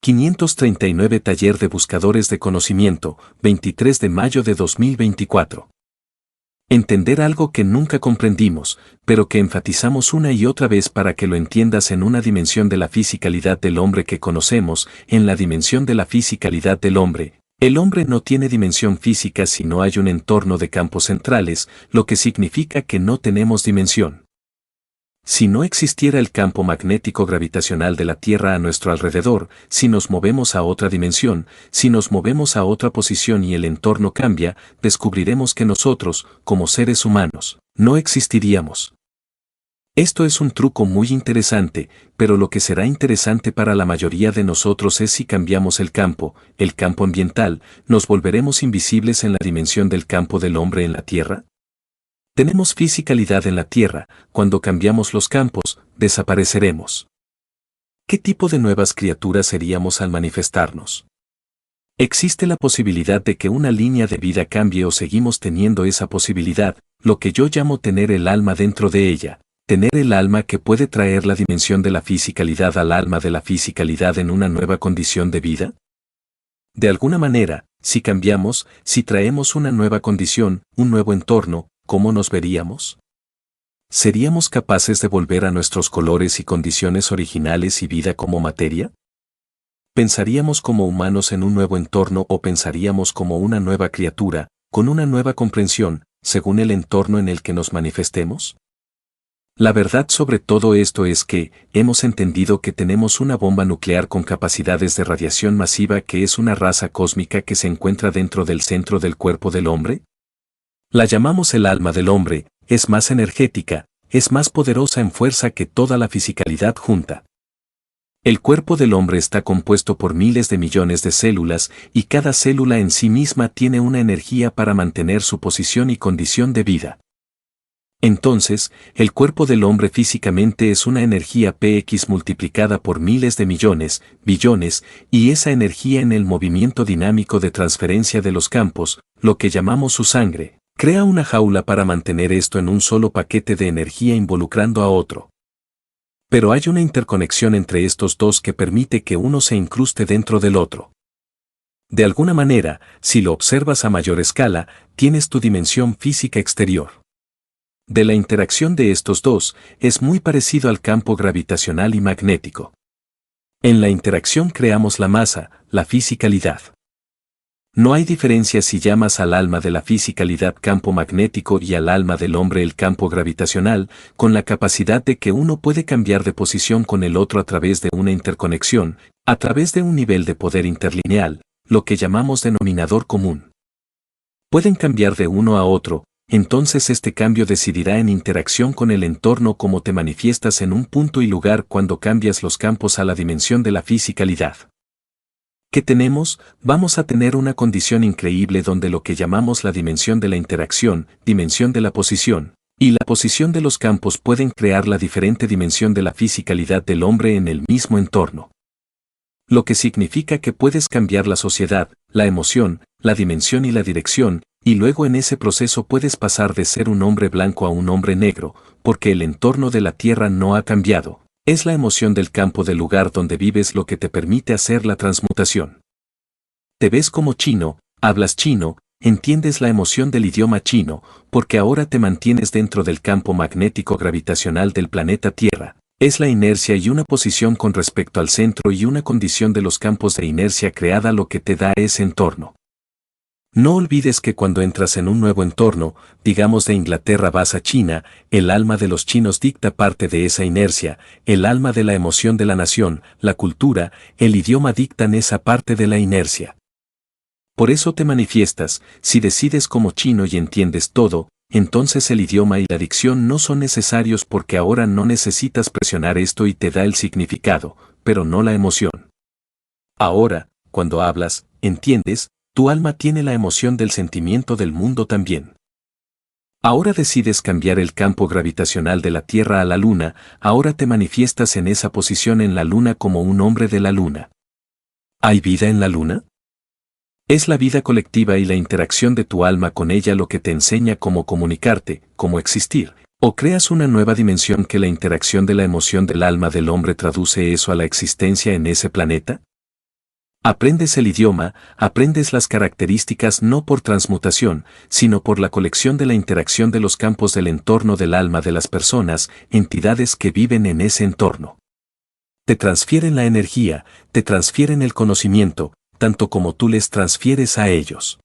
539 Taller de Buscadores de Conocimiento, 23 de mayo de 2024. Entender algo que nunca comprendimos, pero que enfatizamos una y otra vez para que lo entiendas en una dimensión de la fisicalidad del hombre que conocemos, en la dimensión de la fisicalidad del hombre. El hombre no tiene dimensión física si no hay un entorno de campos centrales, lo que significa que no tenemos dimensión. Si no existiera el campo magnético gravitacional de la Tierra a nuestro alrededor, si nos movemos a otra dimensión, si nos movemos a otra posición y el entorno cambia, descubriremos que nosotros, como seres humanos, no existiríamos. Esto es un truco muy interesante, pero lo que será interesante para la mayoría de nosotros es si cambiamos el campo ambiental, ¿nos volveremos invisibles en la dimensión del campo del hombre en la Tierra? Tenemos fisicalidad en la Tierra, cuando cambiamos los campos, desapareceremos. ¿Qué tipo de nuevas criaturas seríamos al manifestarnos? Existe la posibilidad de que una línea de vida cambie o seguimos teniendo esa posibilidad, lo que yo llamo tener el alma dentro de ella, tener el alma que puede traer la dimensión de la fisicalidad al alma de la fisicalidad en una nueva condición de vida. De alguna manera, si cambiamos, si traemos una nueva condición, un nuevo entorno, ¿cómo nos veríamos? ¿Seríamos capaces de volver a nuestros colores y condiciones originales y vida como materia? ¿Pensaríamos como humanos en un nuevo entorno o pensaríamos como una nueva criatura, con una nueva comprensión, según el entorno en el que nos manifestemos? La verdad sobre todo esto es que, hemos entendido que tenemos una bomba nuclear con capacidades de radiación masiva que es una raza cósmica que se encuentra dentro del centro del cuerpo del hombre. La llamamos el alma del hombre, es más energética, es más poderosa en fuerza que toda la fisicalidad junta. El cuerpo del hombre está compuesto por miles de millones de células y cada célula en sí misma tiene una energía para mantener su posición y condición de vida. Entonces, el cuerpo del hombre físicamente es una energía px multiplicada por miles de millones, billones, y esa energía en el movimiento dinámico de transferencia de los campos, lo que llamamos su sangre, crea una jaula para mantener esto en un solo paquete de energía involucrando a otro. Pero hay una interconexión entre estos dos que permite que uno se incruste dentro del otro. De alguna manera, si lo observas a mayor escala, tienes tu dimensión física exterior. De la interacción de estos dos, es muy parecido al campo gravitacional y magnético. En la interacción creamos la masa, la fisicalidad. No hay diferencia si llamas al alma de la fisicalidad campo magnético y al alma del hombre el campo gravitacional, con la capacidad de que uno puede cambiar de posición con el otro a través de una interconexión, a través de un nivel de poder interlineal, lo que llamamos denominador común. Pueden cambiar de uno a otro, entonces este cambio decidirá en interacción con el entorno como te manifiestas en un punto y lugar cuando cambias los campos a la dimensión de la fisicalidad. ¿Qué tenemos? Vamos a tener una condición increíble donde lo que llamamos la dimensión de la interacción, dimensión de la posición, y la posición de los campos pueden crear la diferente dimensión de la fisicalidad del hombre en el mismo entorno. Lo que significa que puedes cambiar la sociedad, la emoción, la dimensión y la dirección, y luego en ese proceso puedes pasar de ser un hombre blanco a un hombre negro, porque el entorno de la Tierra no ha cambiado. Es la emoción del campo del lugar donde vives lo que te permite hacer la transmutación. Te ves como chino, hablas chino, entiendes la emoción del idioma chino, porque ahora te mantienes dentro del campo magnético gravitacional del planeta Tierra. Es la inercia y una posición con respecto al centro y una condición de los campos de inercia creada lo que te da ese entorno. No olvides que cuando entras en un nuevo entorno, digamos de Inglaterra vas a China, el alma de los chinos dicta parte de esa inercia, el alma de la emoción de la nación, la cultura, el idioma dictan esa parte de la inercia. Por eso te manifiestas, si decides como chino y entiendes todo, entonces el idioma y la dicción no son necesarios porque ahora no necesitas presionar esto y te da el significado, pero no la emoción. Ahora, cuando hablas, entiendes, tu alma tiene la emoción del sentimiento del mundo también. Ahora decides cambiar el campo gravitacional de la Tierra a la Luna, ahora te manifiestas en esa posición en la Luna como un hombre de la Luna. ¿Hay vida en la Luna? Es la vida colectiva y la interacción de tu alma con ella lo que te enseña cómo comunicarte, cómo existir. ¿O creas una nueva dimensión que la interacción de la emoción del alma del hombre traduce eso a la existencia en ese planeta? Aprendes el idioma, aprendes las características no por transmutación, sino por la colección de la interacción de los campos del entorno del alma de las personas, entidades que viven en ese entorno. Te transfieren la energía, te transfieren el conocimiento, tanto como tú les transfieres a ellos.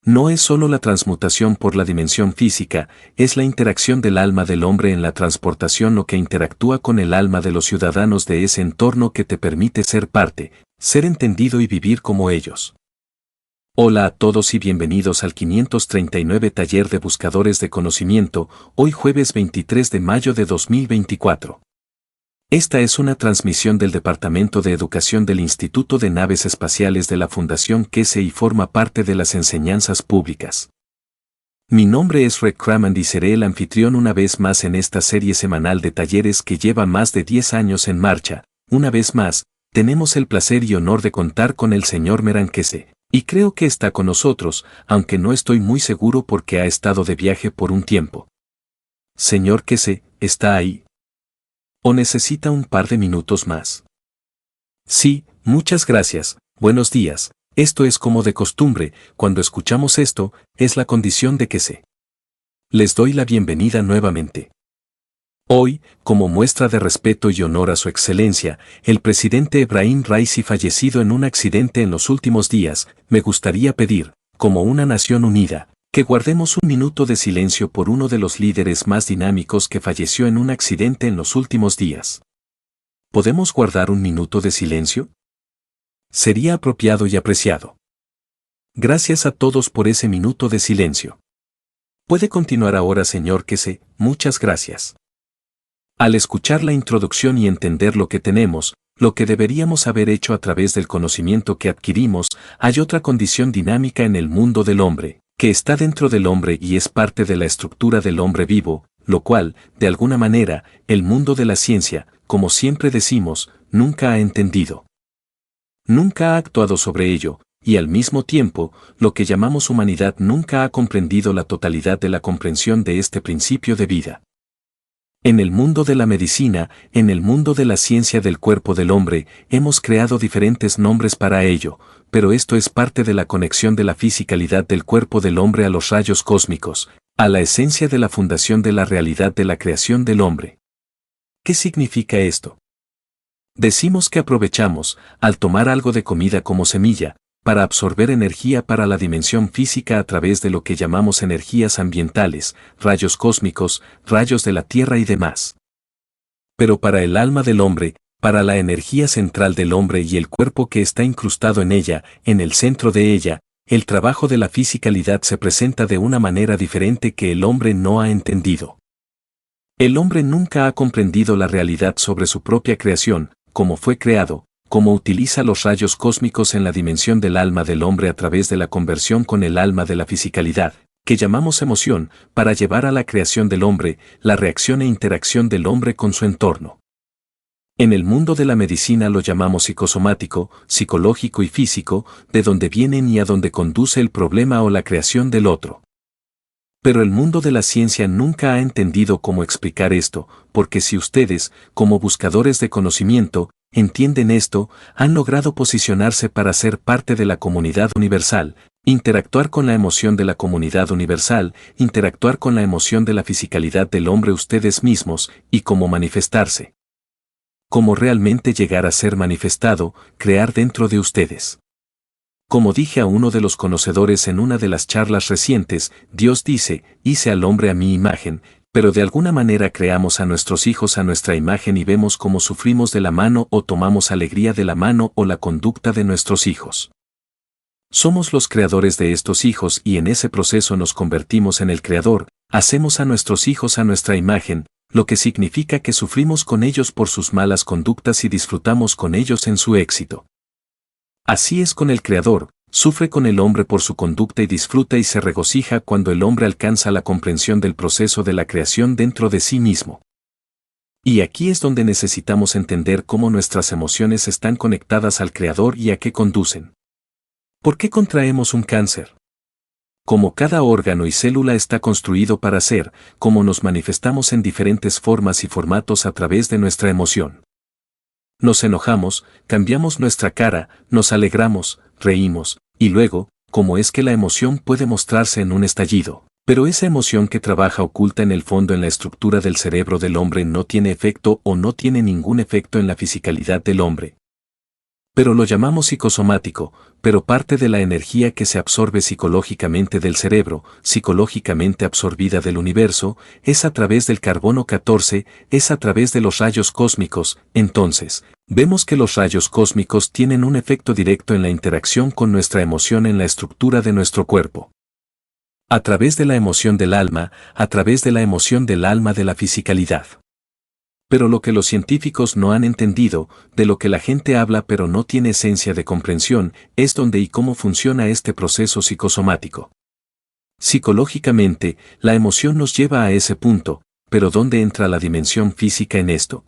No es solo la transmutación por la dimensión física, es la interacción del alma del hombre en la transportación lo que interactúa con el alma de los ciudadanos de ese entorno que te permite ser parte, ser entendido y vivir como ellos. Hola a todos y bienvenidos al 539 Taller de Buscadores de Conocimiento, hoy jueves 23 de mayo de 2024. Esta es una transmisión del Departamento de Educación del Instituto de Naves Espaciales de la Fundación QS y forma parte de las enseñanzas públicas. Mi nombre es Rick Cramond y seré el anfitrión una vez más en esta serie semanal de talleres que lleva más de 10 años en marcha. Una vez más, tenemos el placer y honor de contar con el señor Meran QS, y creo que está con nosotros, aunque no estoy muy seguro porque ha estado de viaje por un tiempo. Señor QS, ¿está ahí? ¿O necesita un par de minutos más? Sí, muchas gracias, buenos días. Esto es como de costumbre, cuando escuchamos esto, es la condición de QS. Les doy la bienvenida nuevamente. Hoy, como muestra de respeto y honor a su excelencia, el presidente Ebrahim Raisi fallecido en un accidente en los últimos días, me gustaría pedir, como una nación unida, que guardemos un minuto de silencio por uno de los líderes más dinámicos que falleció en un accidente en los últimos días. ¿Podemos guardar un minuto de silencio? Sería apropiado y apreciado. Gracias a todos por ese minuto de silencio. Puede continuar ahora, señor QS, muchas gracias. Al escuchar la introducción y entender lo que tenemos, lo que deberíamos haber hecho a través del conocimiento que adquirimos, hay otra condición dinámica en el mundo del hombre, que está dentro del hombre y es parte de la estructura del hombre vivo, lo cual, de alguna manera, el mundo de la ciencia, como siempre decimos, nunca ha entendido. Nunca ha actuado sobre ello, y al mismo tiempo, lo que llamamos humanidad nunca ha comprendido la totalidad de la comprensión de este principio de vida. En el mundo de la medicina, en el mundo de la ciencia del cuerpo del hombre, hemos creado diferentes nombres para ello, pero esto es parte de la conexión de la fisicalidad del cuerpo del hombre a los rayos cósmicos, a la esencia de la fundación de la realidad de la creación del hombre. ¿Qué significa esto? Decimos que aprovechamos, al tomar algo de comida como semilla, para absorber energía para la dimensión física a través de lo que llamamos energías ambientales, rayos cósmicos, rayos de la Tierra y demás. Pero para el alma del hombre, para la energía central del hombre y el cuerpo que está incrustado en ella, en el centro de ella, el trabajo de la fisicalidad se presenta de una manera diferente que el hombre no ha entendido. El hombre nunca ha comprendido la realidad sobre su propia creación, cómo fue creado, cómo utiliza los rayos cósmicos en la dimensión del alma del hombre a través de la conversión con el alma de la fisicalidad, que llamamos emoción, para llevar a la creación del hombre, la reacción e interacción del hombre con su entorno. En el mundo de la medicina lo llamamos psicosomático, psicológico y físico, de donde vienen y a donde conduce el problema o la creación del otro. Pero el mundo de la ciencia nunca ha entendido cómo explicar esto, porque si ustedes, como buscadores de conocimiento, entienden esto, han logrado posicionarse para ser parte de la comunidad universal, interactuar con la emoción de la comunidad universal, interactuar con la emoción de la fisicalidad del hombre ustedes mismos, y cómo manifestarse. Cómo realmente llegar a ser manifestado, crear dentro de ustedes. Como dije a uno de los conocedores en una de las charlas recientes, Dios dice, hice al hombre a mi imagen, pero de alguna manera creamos a nuestros hijos a nuestra imagen y vemos cómo sufrimos de la mano o tomamos alegría de la mano o la conducta de nuestros hijos. Somos los creadores de estos hijos y en ese proceso nos convertimos en el creador, hacemos a nuestros hijos a nuestra imagen, lo que significa que sufrimos con ellos por sus malas conductas y disfrutamos con ellos en su éxito. Así es con el creador. Sufre con el hombre por su conducta y disfruta y se regocija cuando el hombre alcanza la comprensión del proceso de la creación dentro de sí mismo. Y aquí es donde necesitamos entender cómo nuestras emociones están conectadas al Creador y a qué conducen. ¿Por qué contraemos un cáncer? Cómo cada órgano y célula está construido para ser, cómo nos manifestamos en diferentes formas y formatos a través de nuestra emoción. Nos enojamos, cambiamos nuestra cara, nos alegramos, reímos, y luego, ¿cómo es que la emoción puede mostrarse en un estallido? Pero esa emoción que trabaja oculta en el fondo en la estructura del cerebro del hombre no tiene efecto o no tiene ningún efecto en la fisicalidad del hombre. Pero lo llamamos psicosomático, pero parte de la energía que se absorbe psicológicamente del cerebro, psicológicamente absorbida del universo, es a través del carbono 14, es a través de los rayos cósmicos. Entonces, vemos que los rayos cósmicos tienen un efecto directo en la interacción con nuestra emoción en la estructura de nuestro cuerpo. A través de la emoción del alma, a través de la emoción del alma de la fisicalidad. Pero lo que los científicos no han entendido, de lo que la gente habla pero no tiene esencia de comprensión, es dónde y cómo funciona este proceso psicosomático. Psicológicamente, la emoción nos lleva a ese punto, pero ¿dónde entra la dimensión física en esto?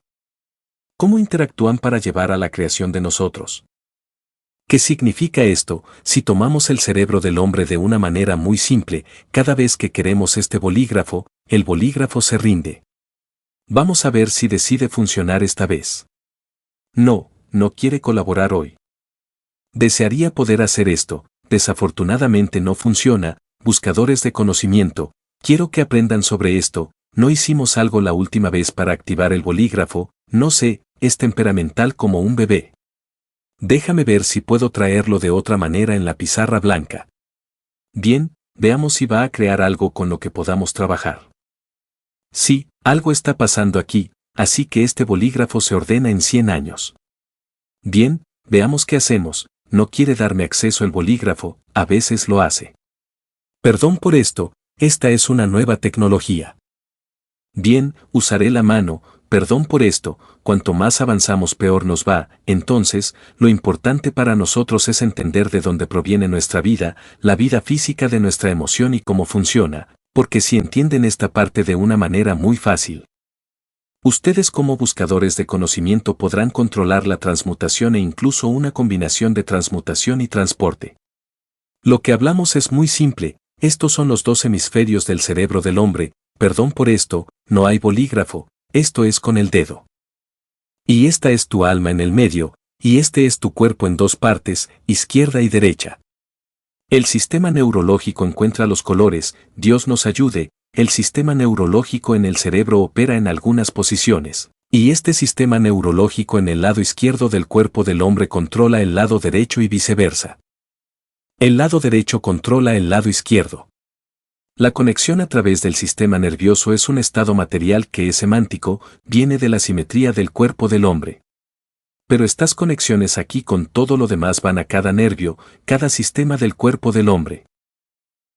¿Cómo interactúan para llevar a la creación de nosotros? ¿Qué significa esto? Si tomamos el cerebro del hombre de una manera muy simple, cada vez que queremos este bolígrafo, el bolígrafo se rinde. Vamos a ver si decide funcionar esta vez. No, no quiere colaborar hoy. Desearía poder hacer esto, desafortunadamente no funciona. Buscadores de conocimiento, quiero que aprendan sobre esto. No hicimos algo la última vez para activar el bolígrafo, no sé, es temperamental como un bebé. Déjame ver si puedo traerlo de otra manera en la pizarra blanca. Bien, veamos si va a crear algo con lo que podamos trabajar. Sí, algo está pasando aquí, así que este bolígrafo se ordena en 100 años. Bien, veamos qué hacemos. No quiere darme acceso al bolígrafo, a veces lo hace. Perdón por esto, esta es una nueva tecnología. Bien, usaré la mano, perdón por esto, cuanto más avanzamos peor nos va. Entonces, lo importante para nosotros es entender de dónde proviene nuestra vida, la vida física de nuestra emoción y cómo funciona, porque si entienden esta parte de una manera muy fácil, ustedes como buscadores de conocimiento podrán controlar la transmutación e incluso una combinación de transmutación y transporte. Lo que hablamos es muy simple, estos son los dos hemisferios del cerebro del hombre, perdón por esto, no hay bolígrafo, esto es con el dedo. Y esta es tu alma en el medio, y este es tu cuerpo en dos partes, izquierda y derecha. El sistema neurológico encuentra los colores, Dios nos ayude, el sistema neurológico en el cerebro opera en algunas posiciones, y este sistema neurológico en el lado izquierdo del cuerpo del hombre controla el lado derecho y viceversa. El lado derecho controla el lado izquierdo. La conexión a través del sistema nervioso es un estado material que es semántico, viene de la simetría del cuerpo del hombre. Pero estas conexiones aquí con todo lo demás van a cada nervio, cada sistema del cuerpo del hombre.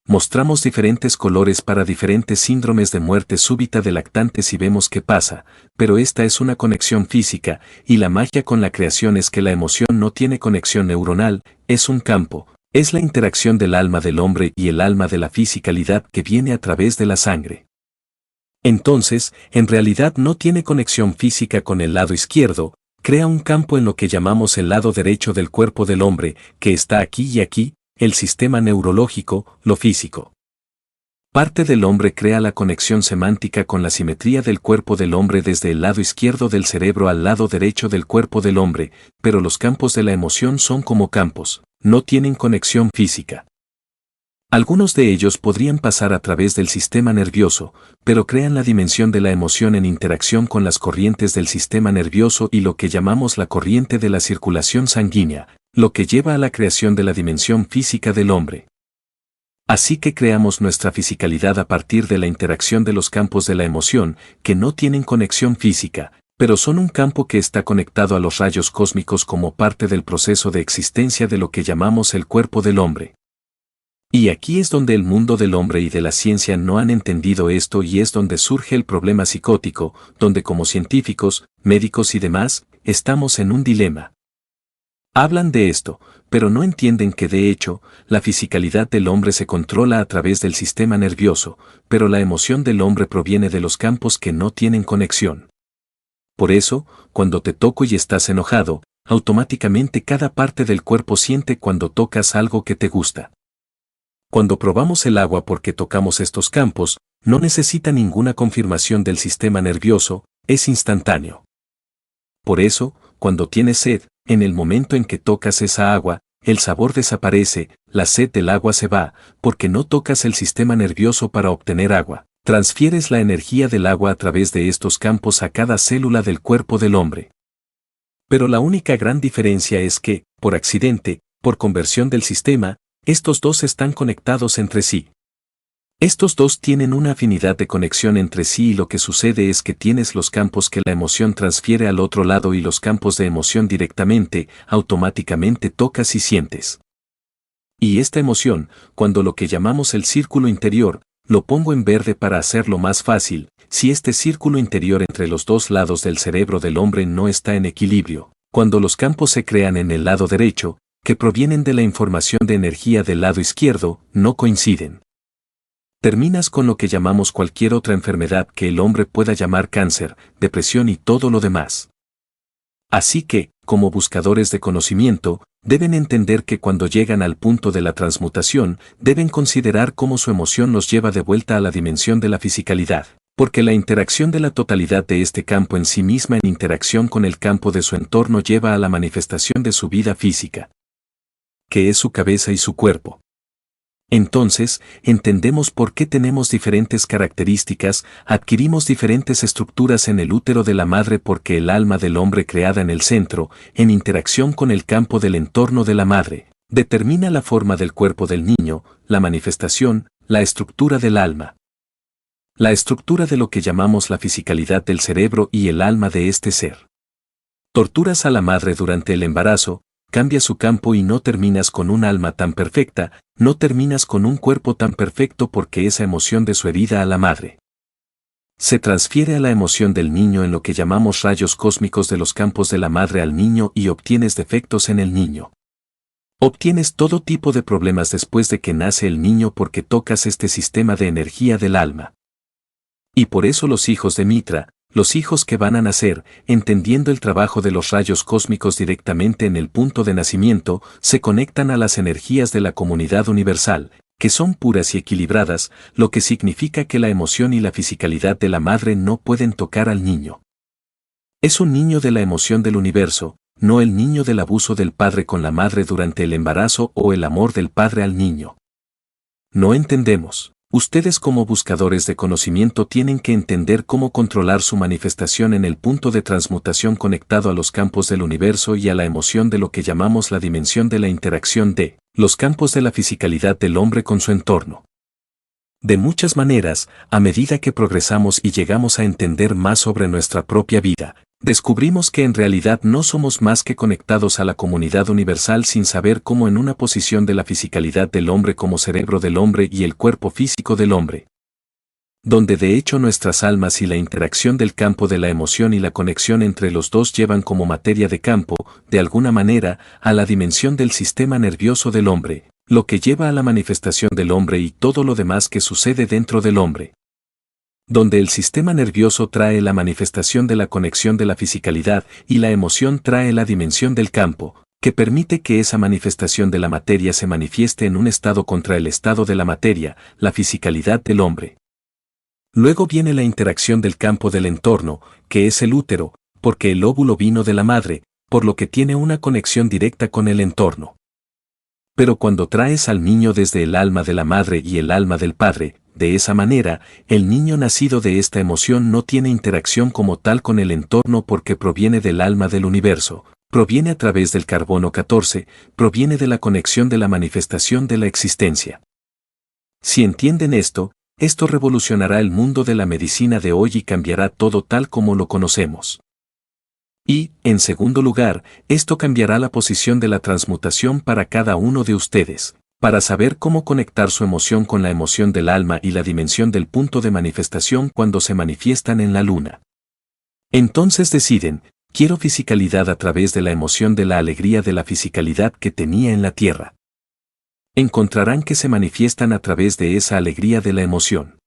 Mostramos diferentes colores para diferentes síndromes de muerte súbita de lactantes y vemos qué pasa, pero esta es una conexión física, y la magia con la creación es que la emoción no tiene conexión neuronal, es un campo, es la interacción del alma del hombre y el alma de la fisicalidad que viene a través de la sangre. Entonces, en realidad no tiene conexión física con el lado izquierdo, crea un campo en lo que llamamos el lado derecho del cuerpo del hombre, que está aquí y aquí, el sistema neurológico, lo físico. Parte del hombre crea la conexión semántica con la simetría del cuerpo del hombre desde el lado izquierdo del cerebro al lado derecho del cuerpo del hombre, pero los campos de la emoción son como campos, no tienen conexión física. Algunos de ellos podrían pasar a través del sistema nervioso, pero crean la dimensión de la emoción en interacción con las corrientes del sistema nervioso y lo que llamamos la corriente de la circulación sanguínea, lo que lleva a la creación de la dimensión física del hombre. Así que creamos nuestra fisicalidad a partir de la interacción de los campos de la emoción, que no tienen conexión física, pero son un campo que está conectado a los rayos cósmicos como parte del proceso de existencia de lo que llamamos el cuerpo del hombre. Y aquí es donde el mundo del hombre y de la ciencia no han entendido esto y es donde surge el problema psicótico, donde como científicos, médicos y demás, estamos en un dilema. Hablan de esto, pero no entienden que de hecho, la fisicalidad del hombre se controla a través del sistema nervioso, pero la emoción del hombre proviene de los campos que no tienen conexión. Por eso, cuando te toco y estás enojado, automáticamente cada parte del cuerpo siente cuando tocas algo que te gusta. Cuando probamos el agua porque tocamos estos campos, no necesita ninguna confirmación del sistema nervioso, es instantáneo. Por eso, cuando tienes sed, en el momento en que tocas esa agua, el sabor desaparece, la sed del agua se va, porque no tocas el sistema nervioso para obtener agua. Transfieres la energía del agua a través de estos campos a cada célula del cuerpo del hombre. Pero la única gran diferencia es que, por accidente, por conversión del sistema, estos dos están conectados entre sí. Estos dos tienen una afinidad de conexión entre sí y lo que sucede es que tienes los campos que la emoción transfiere al otro lado y los campos de emoción directamente, automáticamente tocas y sientes. Y esta emoción, cuando lo que llamamos el círculo interior, lo pongo en verde para hacerlo más fácil, si este círculo interior entre los dos lados del cerebro del hombre no está en equilibrio, cuando los campos se crean en el lado derecho, que provienen de la información de energía del lado izquierdo, no coinciden. Terminas con lo que llamamos cualquier otra enfermedad que el hombre pueda llamar cáncer, depresión y todo lo demás. Así que, como buscadores de conocimiento, deben entender que cuando llegan al punto de la transmutación, deben considerar cómo su emoción los lleva de vuelta a la dimensión de la fisicalidad, porque la interacción de la totalidad de este campo en sí misma en interacción con el campo de su entorno lleva a la manifestación de su vida física, que es su cabeza y su cuerpo. Entonces, entendemos por qué tenemos diferentes características, adquirimos diferentes estructuras en el útero de la madre porque el alma del hombre creada en el centro, en interacción con el campo del entorno de la madre, determina la forma del cuerpo del niño, la manifestación, la estructura del alma. La estructura de lo que llamamos la fisicalidad del cerebro y el alma de este ser. Torturas a la madre durante el embarazo, cambia su campo y no terminas con un alma tan perfecta, no terminas con un cuerpo tan perfecto porque esa emoción de su herida a la madre se transfiere a la emoción del niño en lo que llamamos rayos cósmicos de los campos de la madre al niño y obtienes defectos en el niño. Obtienes todo tipo de problemas después de que nace el niño porque tocas este sistema de energía del alma. Y por eso los hijos de Mitra, los hijos que van a nacer, entendiendo el trabajo de los rayos cósmicos directamente en el punto de nacimiento, se conectan a las energías de la comunidad universal, que son puras y equilibradas, lo que significa que la emoción y la fisicalidad de la madre no pueden tocar al niño. Es un niño de la emoción del universo, no el niño del abuso del padre con la madre durante el embarazo o el amor del padre al niño. No entendemos. Ustedes como buscadores de conocimiento tienen que entender cómo controlar su manifestación en el punto de transmutación conectado a los campos del universo y a la emoción de lo que llamamos la dimensión de la interacción de los campos de la fisicalidad del hombre con su entorno. De muchas maneras, a medida que progresamos y llegamos a entender más sobre nuestra propia vida, descubrimos que en realidad no somos más que conectados a la comunidad universal sin saber cómo en una posición de la fisicalidad del hombre como cerebro del hombre y el cuerpo físico del hombre. Donde de hecho nuestras almas y la interacción del campo de la emoción y la conexión entre los dos llevan como materia de campo, de alguna manera, a la dimensión del sistema nervioso del hombre, lo que lleva a la manifestación del hombre y todo lo demás que sucede dentro del hombre. Donde el sistema nervioso trae la manifestación de la conexión de la fisicalidad y la emoción trae la dimensión del campo, que permite que esa manifestación de la materia se manifieste en un estado contra el estado de la materia, la fisicalidad del hombre. Luego viene la interacción del campo del entorno, que es el útero, porque el óvulo vino de la madre, por lo que tiene una conexión directa con el entorno. Pero cuando traes al niño desde el alma de la madre y el alma del padre, de esa manera, el niño nacido de esta emoción no tiene interacción como tal con el entorno porque proviene del alma del universo, proviene a través del carbono 14, proviene de la conexión de la manifestación de la existencia. Si entienden esto revolucionará el mundo de la medicina de hoy y cambiará todo tal como lo conocemos. Y, en segundo lugar, esto cambiará la posición de la transmutación para cada uno de ustedes, para saber cómo conectar su emoción con la emoción del alma y la dimensión del punto de manifestación cuando se manifiestan en la luna. Entonces deciden, quiero fisicalidad a través de la emoción de la alegría de la fisicalidad que tenía en la tierra. Encontrarán que se manifiestan a través de esa alegría de la emoción.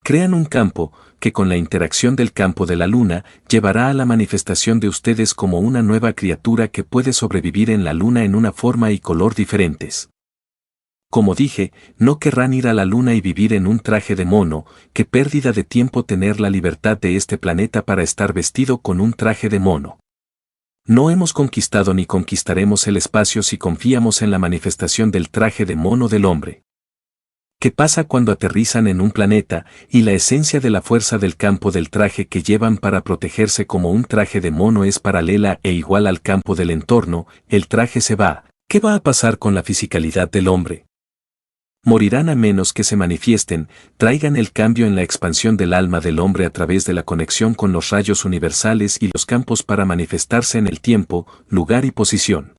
Crean un campo, que con la interacción del campo de la luna, llevará a la manifestación de ustedes como una nueva criatura que puede sobrevivir en la luna en una forma y color diferentes. Como dije, no querrán ir a la luna y vivir en un traje de mono, qué pérdida de tiempo tener la libertad de este planeta para estar vestido con un traje de mono. No hemos conquistado ni conquistaremos el espacio si confiamos en la manifestación del traje de mono del hombre. ¿Qué pasa cuando aterrizan en un planeta y la esencia de la fuerza del campo del traje que llevan para protegerse como un traje de mono es paralela e igual al campo del entorno? El traje se va. ¿Qué va a pasar con la fisicalidad del hombre? Morirán a menos que se manifiesten, traigan el cambio en la expansión del alma del hombre a través de la conexión con los rayos universales y los campos para manifestarse en el tiempo, lugar y posición.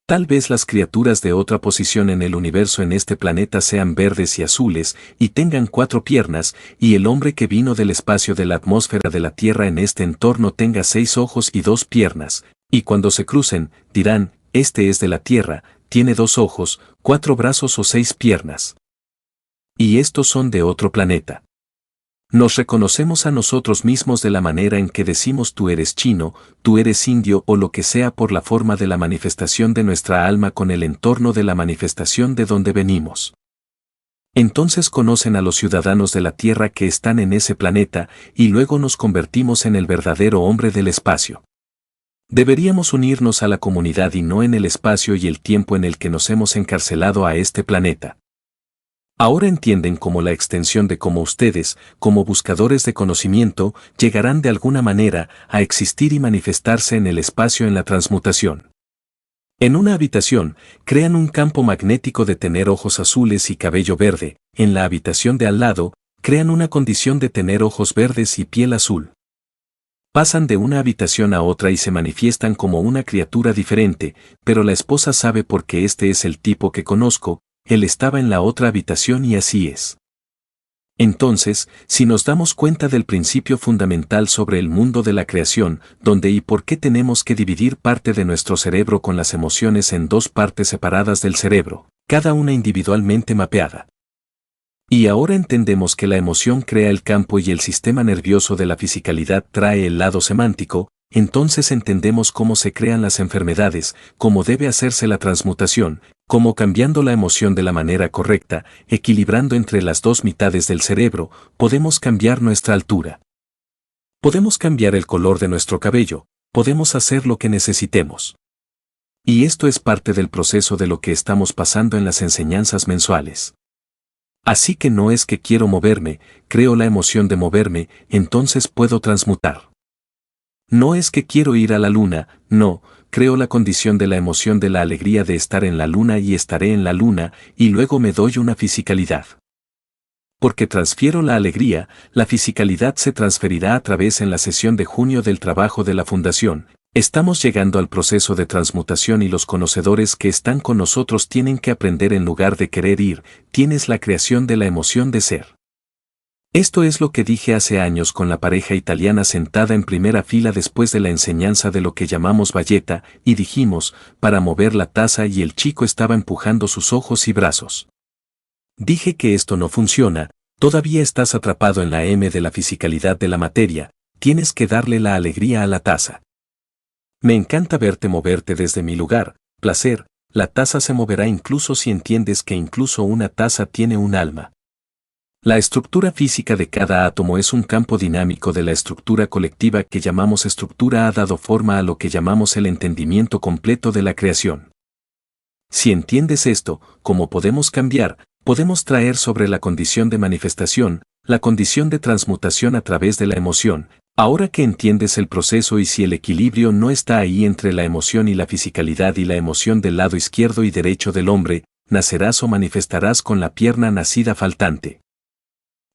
Tal vez las criaturas de otra posición en el universo en este planeta sean verdes y azules, y tengan 4 piernas, y el hombre que vino del espacio de la atmósfera de la Tierra en este entorno tenga 6 ojos y 2 piernas, y cuando se crucen, dirán, este es de la Tierra, tiene 2 ojos, 4 brazos o 6 piernas. Y estos son de otro planeta. Nos reconocemos a nosotros mismos de la manera en que decimos tú eres chino, tú eres indio o lo que sea por la forma de la manifestación de nuestra alma con el entorno de la manifestación de donde venimos. Entonces conocen a los ciudadanos de la Tierra que están en ese planeta y luego nos convertimos en el verdadero hombre del espacio. Deberíamos unirnos a la comunidad y no en el espacio y el tiempo en el que nos hemos encarcelado a este planeta. Ahora entienden cómo la extensión de cómo ustedes, como buscadores de conocimiento, llegarán de alguna manera a existir y manifestarse en el espacio en la transmutación. En una habitación, crean un campo magnético de tener ojos azules y cabello verde, en la habitación de al lado, crean una condición de tener ojos verdes y piel azul. Pasan de una habitación a otra y se manifiestan como una criatura diferente, pero la esposa sabe porque este es el tipo que conozco, él estaba en la otra habitación y así es. Entonces, si nos damos cuenta del principio fundamental sobre el mundo de la creación, donde y por qué tenemos que dividir parte de nuestro cerebro con las emociones en 2 partes separadas del cerebro, cada una individualmente mapeada. Y ahora entendemos que la emoción crea el campo y el sistema nervioso de la fisicalidad trae el lado semántico, entonces entendemos cómo se crean las enfermedades, cómo debe hacerse la transmutación, cómo cambiando la emoción de la manera correcta, equilibrando entre las 2 mitades del cerebro, podemos cambiar nuestra altura. Podemos cambiar el color de nuestro cabello, podemos hacer lo que necesitemos. Y esto es parte del proceso de lo que estamos pasando en las enseñanzas mensuales. Así que no es que quiero moverme, creo la emoción de moverme, entonces puedo transmutar. No es que quiero ir a la luna, no, creo la condición de la emoción de la alegría de estar en la luna y estaré en la luna, y luego me doy una fisicalidad. Porque transfiero la alegría, la fisicalidad se transferirá a través en la sesión de junio del trabajo de la Fundación. Estamos llegando al proceso de transmutación y los conocedores que están con nosotros tienen que aprender en lugar de querer ir, tienes la creación de la emoción de ser. Esto es lo que dije hace años con la pareja italiana sentada en primera fila después de la enseñanza de lo que llamamos bayeta, y dijimos, para mover la taza y el chico estaba empujando sus ojos y brazos. Dije que esto no funciona, todavía estás atrapado en la M de la fisicalidad de la materia, tienes que darle la alegría a la taza. Me encanta verte moverte desde mi lugar, placer, la taza se moverá incluso si entiendes que incluso una taza tiene un alma. La estructura física de cada átomo es un campo dinámico de la estructura colectiva que llamamos estructura ha dado forma a lo que llamamos el entendimiento completo de la creación. Si entiendes esto, ¿cómo podemos cambiar? Podemos traer sobre la condición de manifestación, la condición de transmutación a través de la emoción. Ahora que entiendes el proceso y si el equilibrio no está ahí entre la emoción y la fisicalidad y la emoción del lado izquierdo y derecho del hombre, nacerás o manifestarás con la pierna nacida faltante.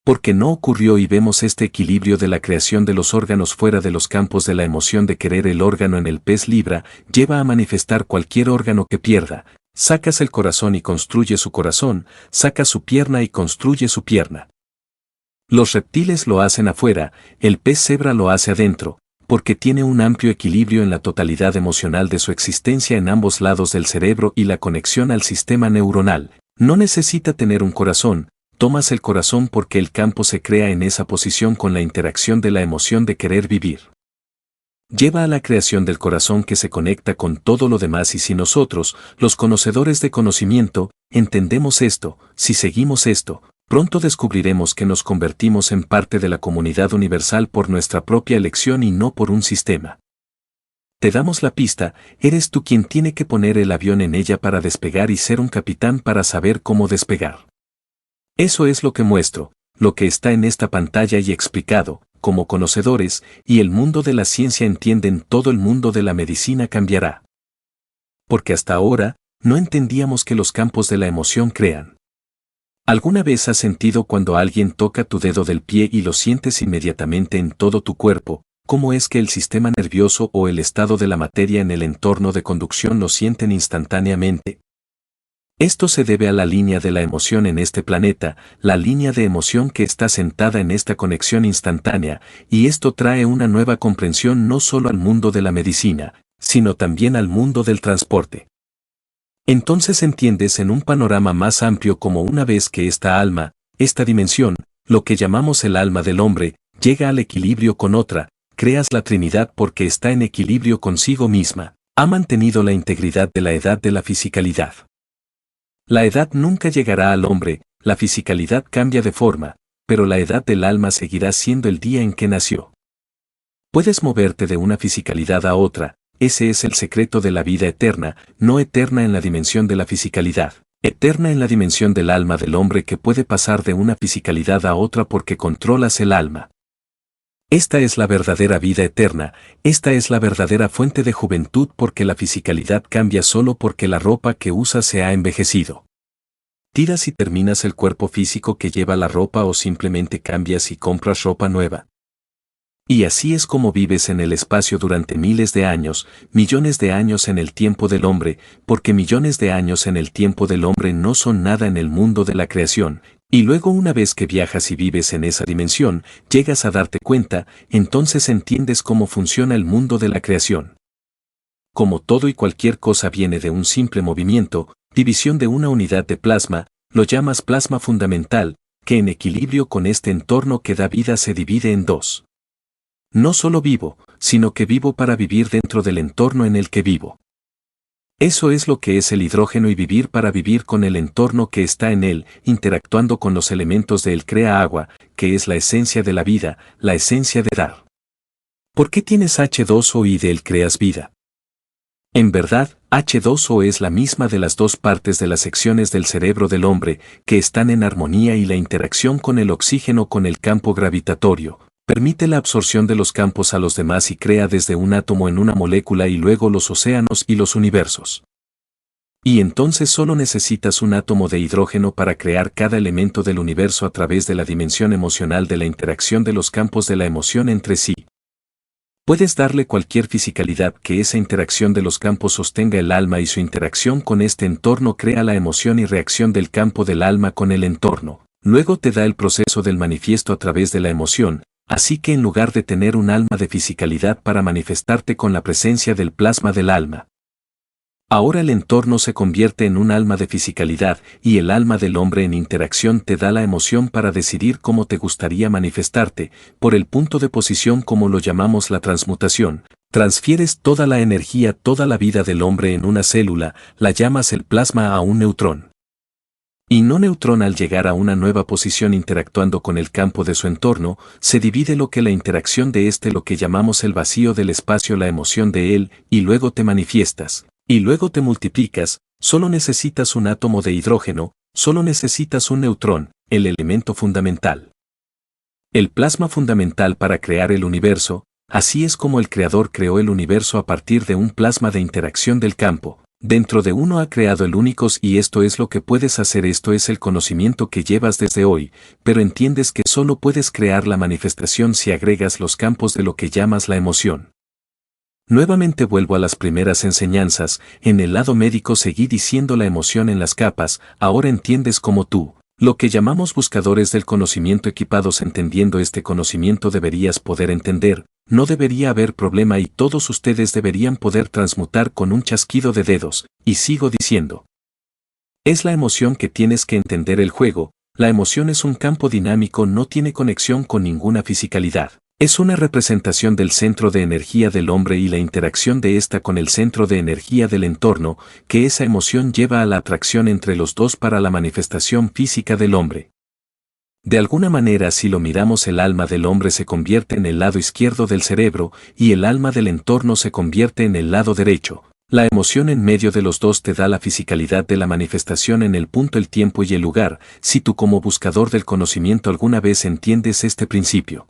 Porque no ocurrió y vemos este equilibrio de la creación de los órganos fuera de los campos de la emoción de querer el órgano en el pez libra, lleva a manifestar cualquier órgano que pierda. Sacas el corazón y construye su corazón, sacas su pierna y construye su pierna. Los reptiles lo hacen afuera, el pez cebra lo hace adentro, porque tiene un amplio equilibrio en la totalidad emocional de su existencia en ambos lados del cerebro y la conexión al sistema neuronal. No necesita tener un corazón, tomas el corazón porque el campo se crea en esa posición con la interacción de la emoción de querer vivir. Lleva a la creación del corazón que se conecta con todo lo demás y si nosotros, los conocedores de conocimiento, entendemos esto, si seguimos esto, pronto descubriremos que nos convertimos en parte de la comunidad universal por nuestra propia elección y no por un sistema. Te damos la pista, eres tú quien tiene que poner el avión en ella para despegar y ser un capitán para saber cómo despegar. Eso es lo que muestro, lo que está en esta pantalla y explicado, como conocedores, y el mundo de la ciencia entienden, todo el mundo de la medicina cambiará. Porque hasta ahora, no entendíamos que los campos de la emoción crean. ¿Alguna vez has sentido cuando alguien toca tu dedo del pie y lo sientes inmediatamente en todo tu cuerpo? ¿Cómo es que el sistema nervioso o el estado de la materia en el entorno de conducción lo sienten instantáneamente? Esto se debe a la línea de la emoción en este planeta, la línea de emoción que está sentada en esta conexión instantánea, y esto trae una nueva comprensión no solo al mundo de la medicina, sino también al mundo del transporte. Entonces entiendes en un panorama más amplio como una vez que esta alma, esta dimensión, lo que llamamos el alma del hombre, llega al equilibrio con otra, creas la Trinidad porque está en equilibrio consigo misma, ha mantenido la integridad de la edad de la fisicalidad. La edad nunca llegará al hombre, la fisicalidad cambia de forma, pero la edad del alma seguirá siendo el día en que nació. Puedes moverte de una fisicalidad a otra, ese es el secreto de la vida eterna, no eterna en la dimensión de la fisicalidad, eterna en la dimensión del alma del hombre que puede pasar de una fisicalidad a otra porque controlas el alma. Esta es la verdadera vida eterna, esta es la verdadera fuente de juventud porque la fisicalidad cambia solo porque la ropa que usas se ha envejecido. ¿Tiras y terminas el cuerpo físico que lleva la ropa o simplemente cambias y compras ropa nueva? Y así es como vives en el espacio durante miles de años, millones de años en el tiempo del hombre, porque millones de años en el tiempo del hombre no son nada en el mundo de la creación, y luego una vez que viajas y vives en esa dimensión, llegas a darte cuenta, entonces entiendes cómo funciona el mundo de la creación. Como todo y cualquier cosa viene de un simple movimiento, división de una unidad de plasma, lo llamas plasma fundamental, que en equilibrio con este entorno que da vida se divide en dos. No solo vivo, sino que vivo para vivir dentro del entorno en el que vivo. Eso es lo que es el hidrógeno y vivir para vivir con el entorno que está en él, interactuando con los elementos de él crea agua, que es la esencia de la vida, la esencia de dar. ¿Por qué tienes H2O y de él creas vida? En verdad, H2O es la misma de las dos partes de las secciones del cerebro del hombre, que están en armonía y la interacción con el oxígeno con el campo gravitatorio. Permite la absorción de los campos a los demás y crea desde un átomo en una molécula y luego los océanos y los universos. Y entonces solo necesitas un átomo de hidrógeno para crear cada elemento del universo a través de la dimensión emocional de la interacción de los campos de la emoción entre sí. Puedes darle cualquier fisicalidad que esa interacción de los campos sostenga el alma y su interacción con este entorno crea la emoción y reacción del campo del alma con el entorno. Luego te da el proceso del manifiesto a través de la emoción. Así que en lugar de tener un alma de fisicalidad para manifestarte con la presencia del plasma del alma, ahora el entorno se convierte en un alma de fisicalidad y el alma del hombre en interacción te da la emoción para decidir cómo te gustaría manifestarte, por el punto de posición como lo llamamos la transmutación. Transfieres toda la energía, toda la vida del hombre en una célula, la llamas el plasma a un neutrón. Y no neutrón al llegar a una nueva posición interactuando con el campo de su entorno, se divide lo que la interacción de lo que llamamos el vacío del espacio la emoción de él, y luego te manifiestas, y luego te multiplicas, solo necesitas un átomo de hidrógeno, solo necesitas un neutrón, el elemento fundamental. El plasma fundamental para crear el universo, así es como el creador creó el universo a partir de un plasma de interacción del campo. Dentro de uno ha creado el únicos y esto es lo que puedes hacer, esto es el conocimiento que llevas desde hoy, pero entiendes que solo puedes crear la manifestación si agregas los campos de lo que llamas la emoción. Nuevamente vuelvo a las primeras enseñanzas, en el lado médico seguí diciendo la emoción en las capas, ahora entiendes como tú. Lo que llamamos buscadores del conocimiento equipados entendiendo este conocimiento deberías poder entender, no debería haber problema y todos ustedes deberían poder transmutar con un chasquido de dedos, y sigo diciendo. Es la emoción que tienes que entender el juego, la emoción es un campo dinámico, no tiene conexión con ninguna fisicalidad. Es una representación del centro de energía del hombre y la interacción de ésta con el centro de energía del entorno, que esa emoción lleva a la atracción entre los dos para la manifestación física del hombre. De alguna manera, si lo miramos, el alma del hombre se convierte en el lado izquierdo del cerebro y el alma del entorno se convierte en el lado derecho. La emoción en medio de los dos te da la fisicalidad de la manifestación en el punto, el tiempo y el lugar, si tú como buscador del conocimiento alguna vez entiendes este principio.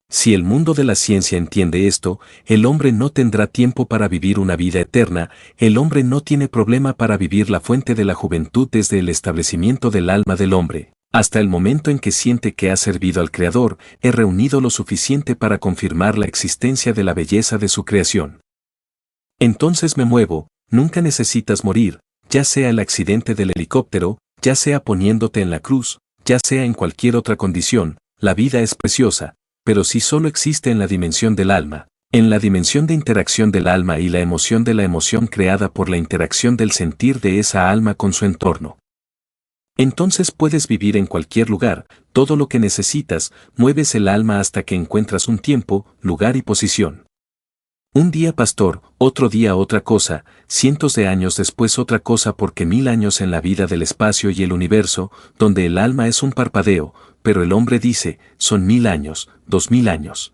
Si el mundo de la ciencia entiende esto, el hombre no tendrá tiempo para vivir una vida eterna, el hombre no tiene problema para vivir la fuente de la juventud desde el establecimiento del alma del hombre, hasta el momento en que siente que ha servido al Creador, he reunido lo suficiente para confirmar la existencia de la belleza de su creación. Entonces me muevo, nunca necesitas morir, ya sea el accidente del helicóptero, ya sea poniéndote en la cruz, ya sea en cualquier otra condición, la vida es preciosa, pero si solo existe en la dimensión del alma, en la dimensión de interacción del alma y la emoción de la emoción creada por la interacción del sentir de esa alma con su entorno. Entonces puedes vivir en cualquier lugar, todo lo que necesitas, mueves el alma hasta que encuentras un tiempo, lugar y posición. Un día pastor, otro día otra cosa, cientos de años después otra cosa, porque 1000 años en la vida del espacio y el universo, donde el alma es un parpadeo, pero el hombre dice, son 1000 años, 2000 años.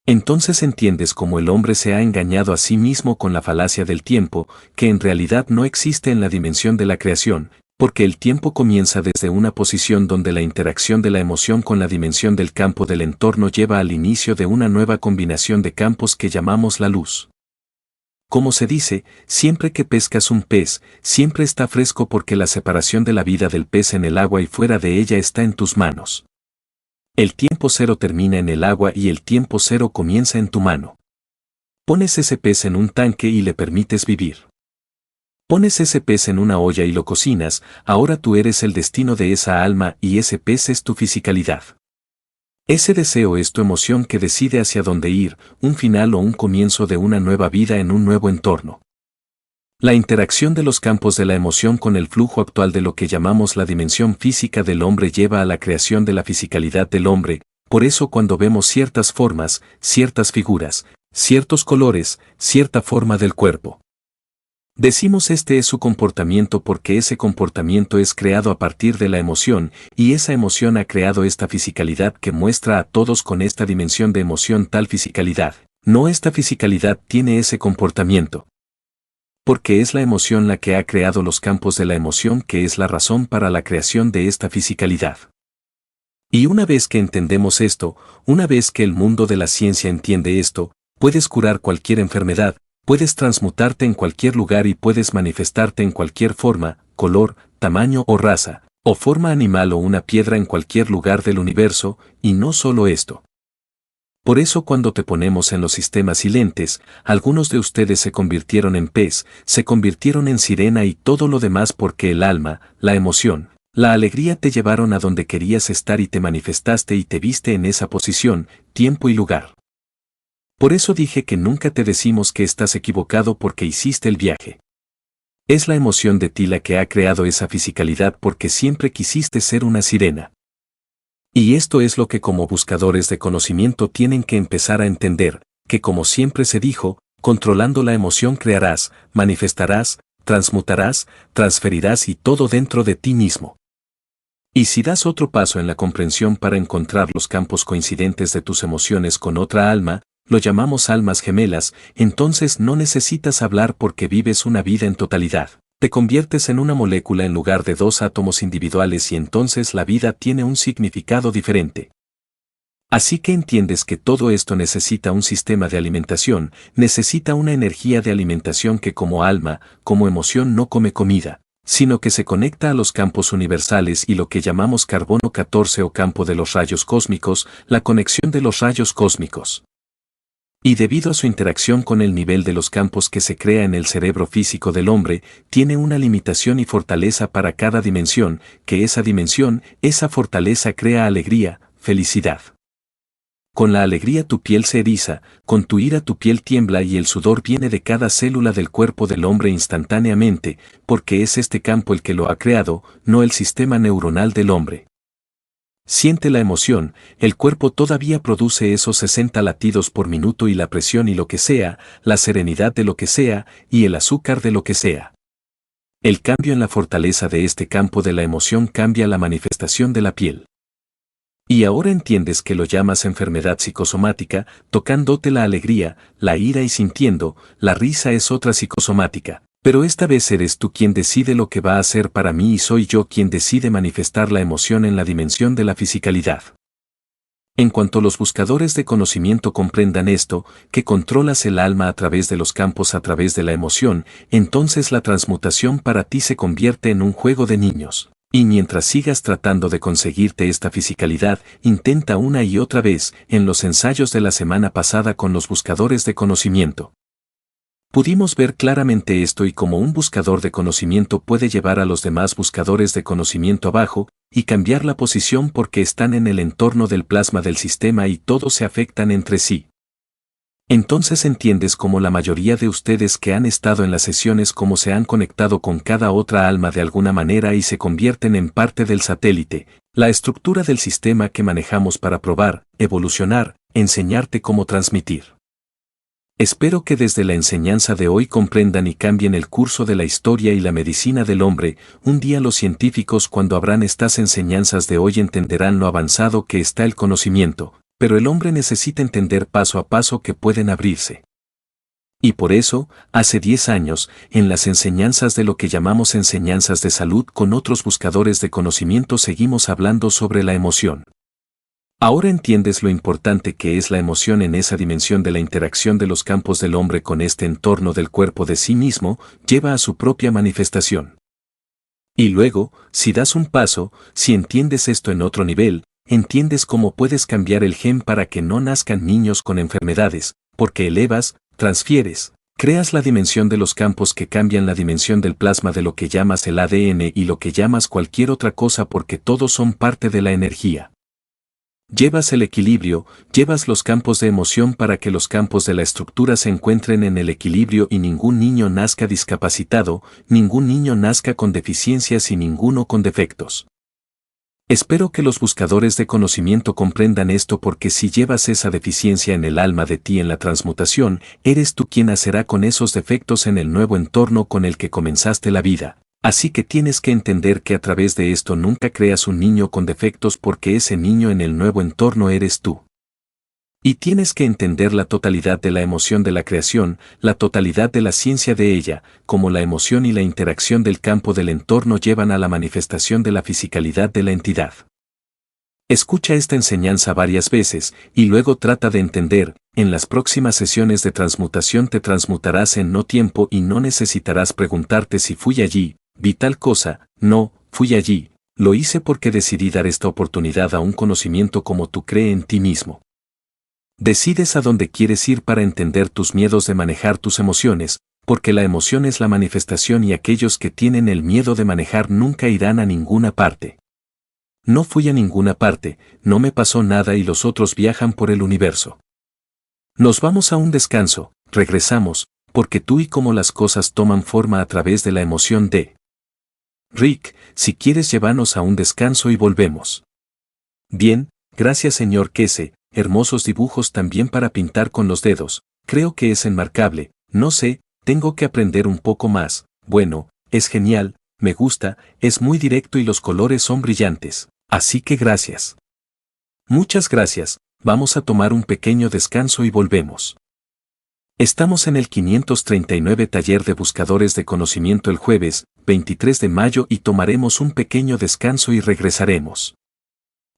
Entonces entiendes cómo el hombre se ha engañado a sí mismo con la falacia del tiempo, que en realidad no existe en la dimensión de la creación, porque el tiempo comienza desde una posición donde la interacción de la emoción con la dimensión del campo del entorno lleva al inicio de una nueva combinación de campos que llamamos la luz. Como se dice, siempre que pescas un pez, siempre está fresco porque la separación de la vida del pez en el agua y fuera de ella está en tus manos. El tiempo cero termina en el agua y el tiempo cero comienza en tu mano. Pones ese pez en un tanque y le permites vivir. Pones ese pez en una olla y lo cocinas, ahora tú eres el destino de esa alma y ese pez es tu fisicalidad. Ese deseo es tu emoción que decide hacia dónde ir, un final o un comienzo de una nueva vida en un nuevo entorno. La interacción de los campos de la emoción con el flujo actual de lo que llamamos la dimensión física del hombre lleva a la creación de la fisicalidad del hombre, por eso cuando vemos ciertas formas, ciertas figuras, ciertos colores, cierta forma del cuerpo, decimos este es su comportamiento porque ese comportamiento es creado a partir de la emoción y esa emoción ha creado esta fisicalidad que muestra a todos con esta dimensión de emoción tal fisicalidad. No, esta fisicalidad tiene ese comportamiento. Porque es la emoción la que ha creado los campos de la emoción que es la razón para la creación de esta fisicalidad. Y una vez que entendemos esto, una vez que el mundo de la ciencia entiende esto, puedes curar cualquier enfermedad, puedes transmutarte en cualquier lugar y puedes manifestarte en cualquier forma, color, tamaño o raza, o forma animal o una piedra en cualquier lugar del universo, y no solo esto. Por eso cuando te ponemos en los sistemas y lentes, algunos de ustedes se convirtieron en pez, se convirtieron en sirena y todo lo demás porque el alma, la emoción, la alegría te llevaron a donde querías estar y te manifestaste y te viste en esa posición, tiempo y lugar. Por eso dije que nunca te decimos que estás equivocado porque hiciste el viaje. Es la emoción de ti la que ha creado esa fisicalidad porque siempre quisiste ser una sirena. Y esto es lo que como buscadores de conocimiento tienen que empezar a entender, que como siempre se dijo, controlando la emoción crearás, manifestarás, transmutarás, transferirás y todo dentro de ti mismo. Y si das otro paso en la comprensión para encontrar los campos coincidentes de tus emociones con otra alma, lo llamamos almas gemelas, entonces no necesitas hablar porque vives una vida en totalidad. Te conviertes en una molécula en lugar de dos átomos individuales y entonces la vida tiene un significado diferente. Así que entiendes que todo esto necesita un sistema de alimentación, necesita una energía de alimentación que como alma, como emoción no come comida, sino que se conecta a los campos universales y lo que llamamos carbono 14 o campo de los rayos cósmicos, la conexión de los rayos cósmicos. Y debido a su interacción con el nivel de los campos que se crea en el cerebro físico del hombre, tiene una limitación y fortaleza para cada dimensión, que esa dimensión, esa fortaleza crea alegría, felicidad. Con la alegría tu piel se eriza, con tu ira tu piel tiembla y el sudor viene de cada célula del cuerpo del hombre instantáneamente, porque es este campo el que lo ha creado, no el sistema neuronal del hombre. Siente la emoción, el cuerpo todavía produce esos 60 latidos por minuto y la presión y lo que sea, la serenidad de lo que sea, y el azúcar de lo que sea. El cambio en la fortaleza de este campo de la emoción cambia la manifestación de la piel. Y ahora entiendes que lo llamas enfermedad psicosomática, tocándote la alegría, la ira y sintiendo, la risa es otra psicosomática. Pero esta vez eres tú quien decide lo que va a hacer para mí y soy yo quien decide manifestar la emoción en la dimensión de la fisicalidad. En cuanto los buscadores de conocimiento comprendan esto, que controlas el alma a través de los campos a través de la emoción, entonces la transmutación para ti se convierte en un juego de niños. Y mientras sigas tratando de conseguirte esta fisicalidad, intenta una y otra vez, en los ensayos de la semana pasada con los buscadores de conocimiento. Pudimos ver claramente esto y cómo un buscador de conocimiento puede llevar a los demás buscadores de conocimiento abajo, y cambiar la posición porque están en el entorno del plasma del sistema y todos se afectan entre sí. Entonces entiendes cómo la mayoría de ustedes que han estado en las sesiones cómo se han conectado con cada otra alma de alguna manera y se convierten en parte del satélite, la estructura del sistema que manejamos para probar, evolucionar, enseñarte cómo transmitir. Espero que desde la enseñanza de hoy comprendan y cambien el curso de la historia y la medicina del hombre. Un día los científicos cuando abran estas enseñanzas de hoy entenderán lo avanzado que está el conocimiento, pero el hombre necesita entender paso a paso que pueden abrirse. Y por eso, hace 10 años, en las enseñanzas de lo que llamamos enseñanzas de salud con otros buscadores de conocimiento seguimos hablando sobre la emoción. Ahora entiendes lo importante que es la emoción en esa dimensión de la interacción de los campos del hombre con este entorno del cuerpo de sí mismo, lleva a su propia manifestación. Y luego, si das un paso, si entiendes esto en otro nivel, entiendes cómo puedes cambiar el gen para que no nazcan niños con enfermedades, porque elevas, transfieres, creas la dimensión de los campos que cambian la dimensión del plasma de lo que llamas el ADN y lo que llamas cualquier otra cosa porque todos son parte de la energía. Llevas el equilibrio, llevas los campos de emoción para que los campos de la estructura se encuentren en el equilibrio y ningún niño nazca discapacitado, ningún niño nazca con deficiencias y ninguno con defectos. Espero que los buscadores de conocimiento comprendan esto porque si llevas esa deficiencia en el alma de ti en la transmutación, eres tú quien hacerá con esos defectos en el nuevo entorno con el que comenzaste la vida. Así que tienes que entender que a través de esto nunca creas un niño con defectos porque ese niño en el nuevo entorno eres tú. Y tienes que entender la totalidad de la emoción de la creación, la totalidad de la ciencia de ella, como la emoción y la interacción del campo del entorno llevan a la manifestación de la fisicalidad de la entidad. Escucha esta enseñanza varias veces y luego trata de entender, en las próximas sesiones de transmutación te transmutarás en no tiempo y no necesitarás preguntarte si fui allí, vi tal cosa, no, fui allí, lo hice porque decidí dar esta oportunidad a un conocimiento como tú crees en ti mismo. Decides a dónde quieres ir para entender tus miedos de manejar tus emociones, porque la emoción es la manifestación y aquellos que tienen el miedo de manejar nunca irán a ninguna parte. No fui a ninguna parte, no me pasó nada y los otros viajan por el universo. Nos vamos a un descanso, regresamos, porque tú y cómo las cosas toman forma a través de la emoción de Rick, si quieres llévanos a un descanso y volvemos. Bien, gracias señor Kese, hermosos dibujos también para pintar con los dedos, creo que es enmarcable, no sé, tengo que aprender un poco más, bueno, es genial, me gusta, es muy directo y los colores son brillantes, así que gracias. Muchas gracias, vamos a tomar un pequeño descanso y volvemos. Estamos en el 539 taller de buscadores de conocimiento el jueves, 23 de mayo y tomaremos un pequeño descanso y regresaremos.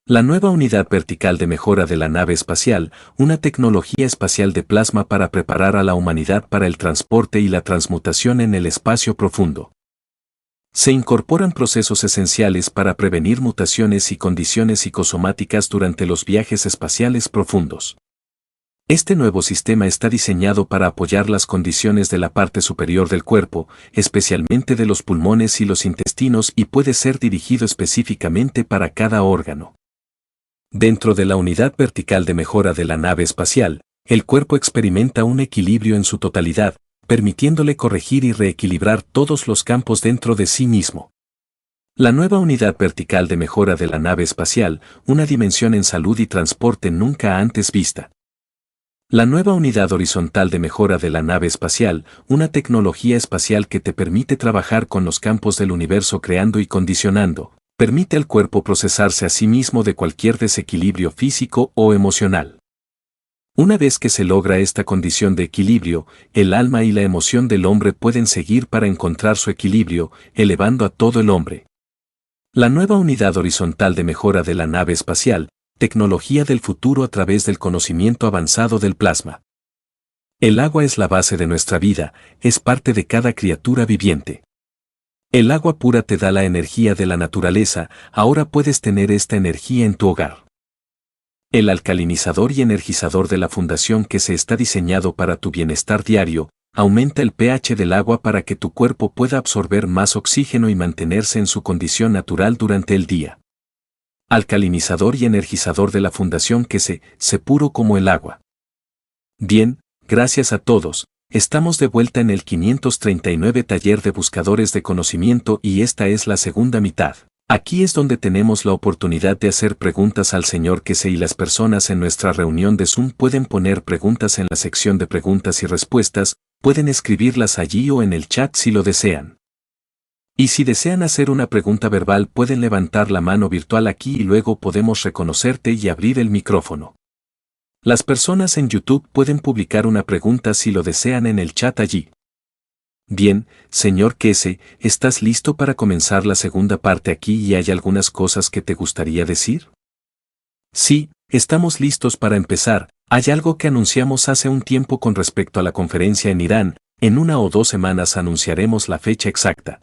La nueva unidad vertical de mejora de la nave espacial, una tecnología espacial de plasma para preparar a la humanidad para el transporte y la transmutación en el espacio profundo. Se incorporan procesos esenciales para prevenir mutaciones y condiciones psicosomáticas durante los viajes espaciales profundos. Este nuevo sistema está diseñado para apoyar las condiciones de la parte superior del cuerpo, especialmente de los pulmones y los intestinos y puede ser dirigido específicamente para cada órgano. Dentro de la unidad vertical de mejora de la nave espacial, el cuerpo experimenta un equilibrio en su totalidad, permitiéndole corregir y reequilibrar todos los campos dentro de sí mismo. La nueva unidad vertical de mejora de la nave espacial, una dimensión en salud y transporte nunca antes vista. La nueva unidad horizontal de mejora de la nave espacial, una tecnología espacial que te permite trabajar con los campos del universo creando y condicionando, permite al cuerpo procesarse a sí mismo de cualquier desequilibrio físico o emocional. Una vez que se logra esta condición de equilibrio, el alma y la emoción del hombre pueden seguir para encontrar su equilibrio, elevando a todo el hombre. La nueva unidad horizontal de mejora de la nave espacial, tecnología del futuro a través del conocimiento avanzado del plasma. El agua es la base de nuestra vida, es parte de cada criatura viviente. El agua pura te da la energía de la naturaleza, ahora puedes tener esta energía en tu hogar. El alcalinizador y energizador de la fundación que se está diseñado para tu bienestar diario, aumenta el pH del agua para que tu cuerpo pueda absorber más oxígeno y mantenerse en su condición natural durante el día. Alcalinizador y energizador de la fundación que se puro como el agua. Bien, gracias a todos, estamos de vuelta en el 539 taller de buscadores de conocimiento y esta es la segunda mitad. Aquí es donde tenemos la oportunidad de hacer preguntas al Señor que y las personas en nuestra reunión de Zoom pueden poner preguntas en la sección de preguntas y respuestas, pueden escribirlas allí o en el chat si lo desean. Y si desean hacer una pregunta verbal pueden levantar la mano virtual aquí y luego podemos reconocerte y abrir el micrófono. Las personas en YouTube pueden publicar una pregunta si lo desean en el chat allí. Bien, señor Kese, ¿estás listo para comenzar la segunda parte aquí y hay algunas cosas que te gustaría decir? Sí, estamos listos para empezar. Hay algo que anunciamos hace un tiempo con respecto a la conferencia en Irán, en 1 o 2 semanas anunciaremos la fecha exacta.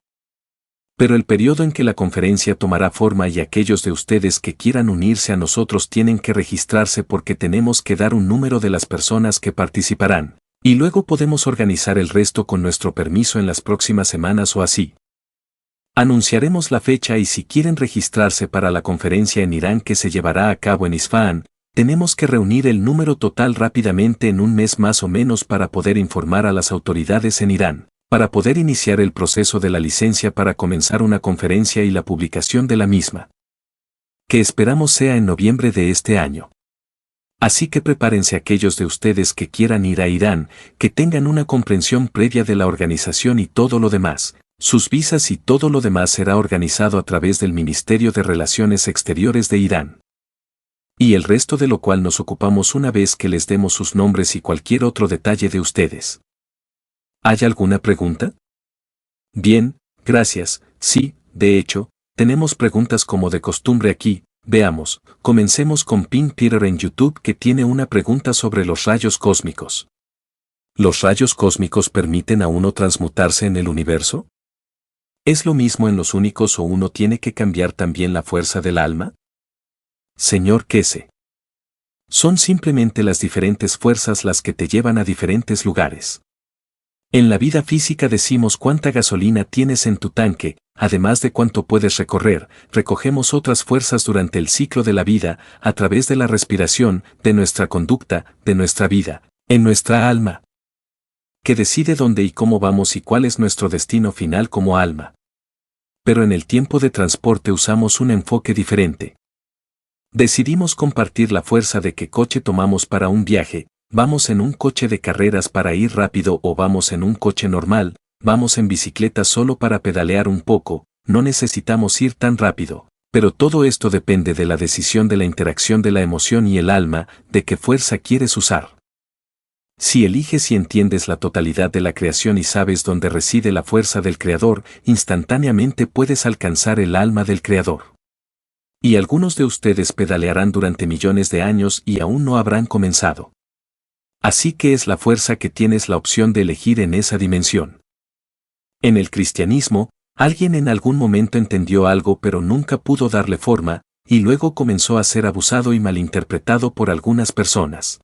Pero el periodo en que la conferencia tomará forma y aquellos de ustedes que quieran unirse a nosotros tienen que registrarse porque tenemos que dar un número de las personas que participarán, y luego podemos organizar el resto con nuestro permiso en las próximas semanas o así. Anunciaremos la fecha y si quieren registrarse para la conferencia en Irán que se llevará a cabo en Isfahán, tenemos que reunir el número total rápidamente en un mes más o menos para poder informar a las autoridades en Irán, para poder iniciar el proceso de la licencia para comenzar una conferencia y la publicación de la misma, que esperamos sea en noviembre de este año. Así que prepárense aquellos de ustedes que quieran ir a Irán, que tengan una comprensión previa de la organización y todo lo demás. Sus visas y todo lo demás será organizado a través del Ministerio de Relaciones Exteriores de Irán. Y el resto de lo cual nos ocupamos una vez que les demos sus nombres y cualquier otro detalle de ustedes. ¿Hay alguna pregunta? Bien, gracias. Sí, de hecho, tenemos preguntas como de costumbre aquí. Veamos, comencemos con Pink Peter en YouTube que tiene una pregunta sobre los rayos cósmicos. ¿Los rayos cósmicos permiten a uno transmutarse en el universo? ¿Es lo mismo en los únicos o uno tiene que cambiar también la fuerza del alma? Señor Kese. Son simplemente las diferentes fuerzas las que te llevan a diferentes lugares. En la vida física decimos cuánta gasolina tienes en tu tanque, además de cuánto puedes recorrer, recogemos otras fuerzas durante el ciclo de la vida, a través de la respiración, de nuestra conducta, de nuestra vida, en nuestra alma, que decide dónde y cómo vamos y cuál es nuestro destino final como alma. Pero en el tiempo de transporte usamos un enfoque diferente. Decidimos compartir la fuerza de qué coche tomamos para un viaje. Vamos en un coche de carreras para ir rápido o vamos en un coche normal, vamos en bicicleta solo para pedalear un poco, no necesitamos ir tan rápido, pero todo esto depende de la decisión de la interacción de la emoción y el alma, de qué fuerza quieres usar. Si eliges y entiendes la totalidad de la creación y sabes dónde reside la fuerza del Creador, instantáneamente puedes alcanzar el alma del Creador. Y algunos de ustedes pedalearán durante millones de años y aún no habrán comenzado. Así que es la fuerza que tienes la opción de elegir en esa dimensión. En el cristianismo, alguien en algún momento entendió algo pero nunca pudo darle forma, y luego comenzó a ser abusado y malinterpretado por algunas personas.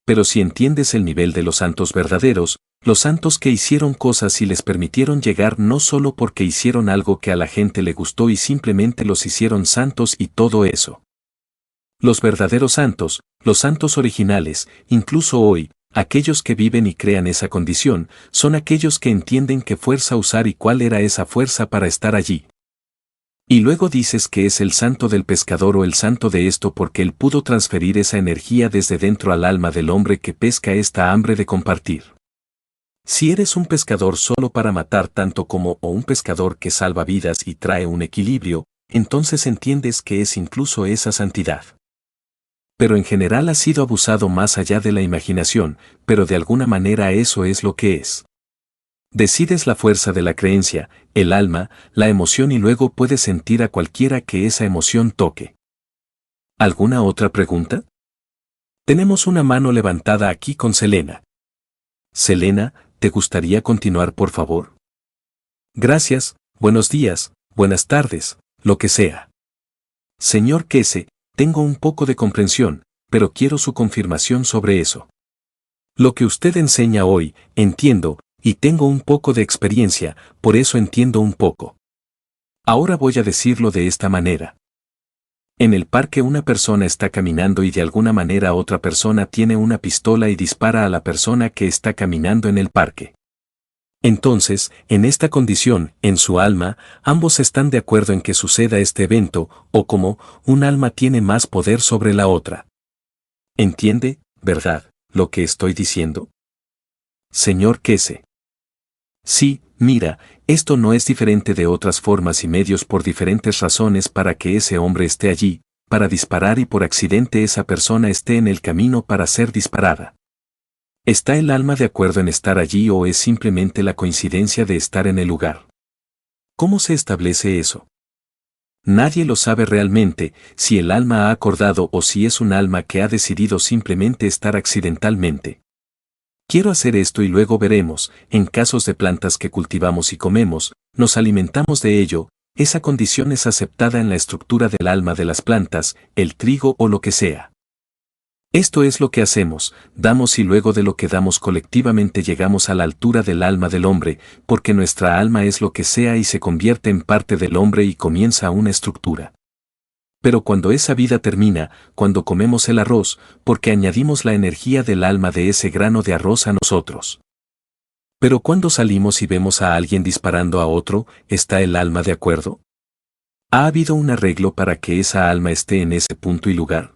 Pero si entiendes el nivel de los santos verdaderos, los santos que hicieron cosas y les permitieron llegar no solo porque hicieron algo que a la gente le gustó y simplemente los hicieron santos y todo eso. Los verdaderos santos, los santos originales, incluso hoy, aquellos que viven y crean esa condición, son aquellos que entienden qué fuerza usar y cuál era esa fuerza para estar allí. Y luego dices que es el santo del pescador o el santo de esto porque él pudo transferir esa energía desde dentro al alma del hombre que pesca esta hambre de compartir. Si eres un pescador solo para matar tanto como o un pescador que salva vidas y trae un equilibrio, entonces entiendes que es incluso esa santidad. Pero en general ha sido abusado más allá de la imaginación, pero de alguna manera eso es lo que es. Decides la fuerza de la creencia, el alma, la emoción y luego puedes sentir a cualquiera que esa emoción toque. ¿Alguna otra pregunta? Tenemos una mano levantada aquí con Selena. Selena, ¿te gustaría continuar por favor? Gracias, buenos días, buenas tardes, lo que sea. Señor Kese, tengo un poco de comprensión, pero quiero su confirmación sobre eso. Lo que usted enseña hoy, entiendo, y tengo un poco de experiencia, por eso entiendo un poco. Ahora voy a decirlo de esta manera. En el parque una persona está caminando y de alguna manera otra persona tiene una pistola y dispara a la persona que está caminando en el parque. Entonces, en esta condición, en su alma, ambos están de acuerdo en que suceda este evento, o como, un alma tiene más poder sobre la otra. ¿Entiende, verdad, lo que estoy diciendo? Señor Kese. Sí, mira, esto no es diferente de otras formas y medios por diferentes razones para que ese hombre esté allí, para disparar y por accidente esa persona esté en el camino para ser disparada. ¿Está el alma de acuerdo en estar allí o es simplemente la coincidencia de estar en el lugar? ¿Cómo se establece eso? Nadie lo sabe realmente, si el alma ha acordado o si es un alma que ha decidido simplemente estar accidentalmente. Quiero hacer esto y luego veremos, en casos de plantas que cultivamos y comemos, nos alimentamos de ello, esa condición es aceptada en la estructura del alma de las plantas, el trigo o lo que sea. Esto es lo que hacemos, damos y luego de lo que damos colectivamente llegamos a la altura del alma del hombre, porque nuestra alma es lo que sea y se convierte en parte del hombre y comienza una estructura. Pero cuando esa vida termina, cuando comemos el arroz, porque añadimos la energía del alma de ese grano de arroz a nosotros. Pero cuando salimos y vemos a alguien disparando a otro, ¿está el alma de acuerdo? ¿Ha habido un arreglo para que esa alma esté en ese punto y lugar?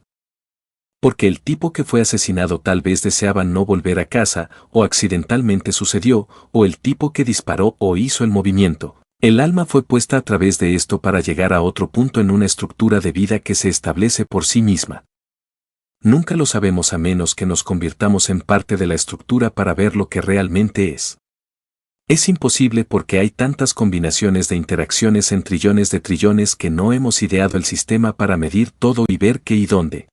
Porque el tipo que fue asesinado tal vez deseaba no volver a casa, o accidentalmente sucedió, o el tipo que disparó o hizo el movimiento. El alma fue puesta a través de esto para llegar a otro punto en una estructura de vida que se establece por sí misma. Nunca lo sabemos a menos que nos convirtamos en parte de la estructura para ver lo que realmente es. Es imposible porque hay tantas combinaciones de interacciones en trillones de trillones que no hemos ideado el sistema para medir todo y ver qué y dónde.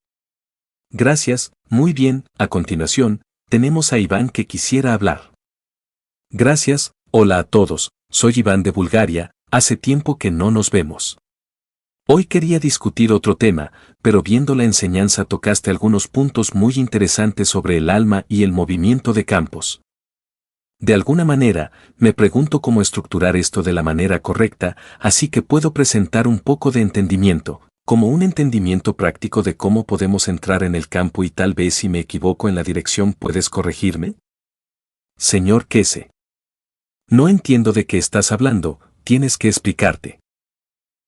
Gracias, muy bien, a continuación, tenemos a Iván que quisiera hablar. Gracias, hola a todos. Soy Iván de Bulgaria, hace tiempo que no nos vemos. Hoy quería discutir otro tema, pero viendo la enseñanza tocaste algunos puntos muy interesantes sobre el alma y el movimiento de campos. De alguna manera, me pregunto cómo estructurar esto de la manera correcta, así que puedo presentar un poco de entendimiento, como un entendimiento práctico de cómo podemos entrar en el campo y tal vez si me equivoco en la dirección puedes corregirme. Señor Kese. No entiendo de qué estás hablando, tienes que explicarte.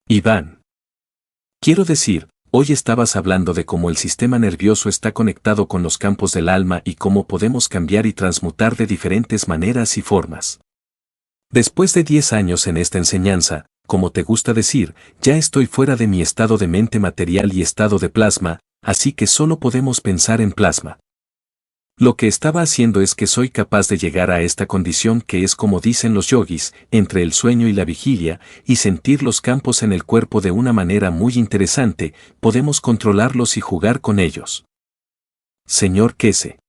Iván. Quiero decir, hoy estabas hablando de cómo el sistema nervioso está conectado con los campos del alma y cómo podemos cambiar y transmutar de diferentes maneras y formas. Después de 10 años en esta enseñanza, como te gusta decir, ya estoy fuera de mi estado de mente material y estado de plasma, así que solo podemos pensar en plasma. Lo que estaba haciendo es que soy capaz de llegar a esta condición que es como dicen los yogis, entre el sueño y la vigilia, y sentir los campos en el cuerpo de una manera muy interesante, podemos controlarlos y jugar con ellos. Señor Kese.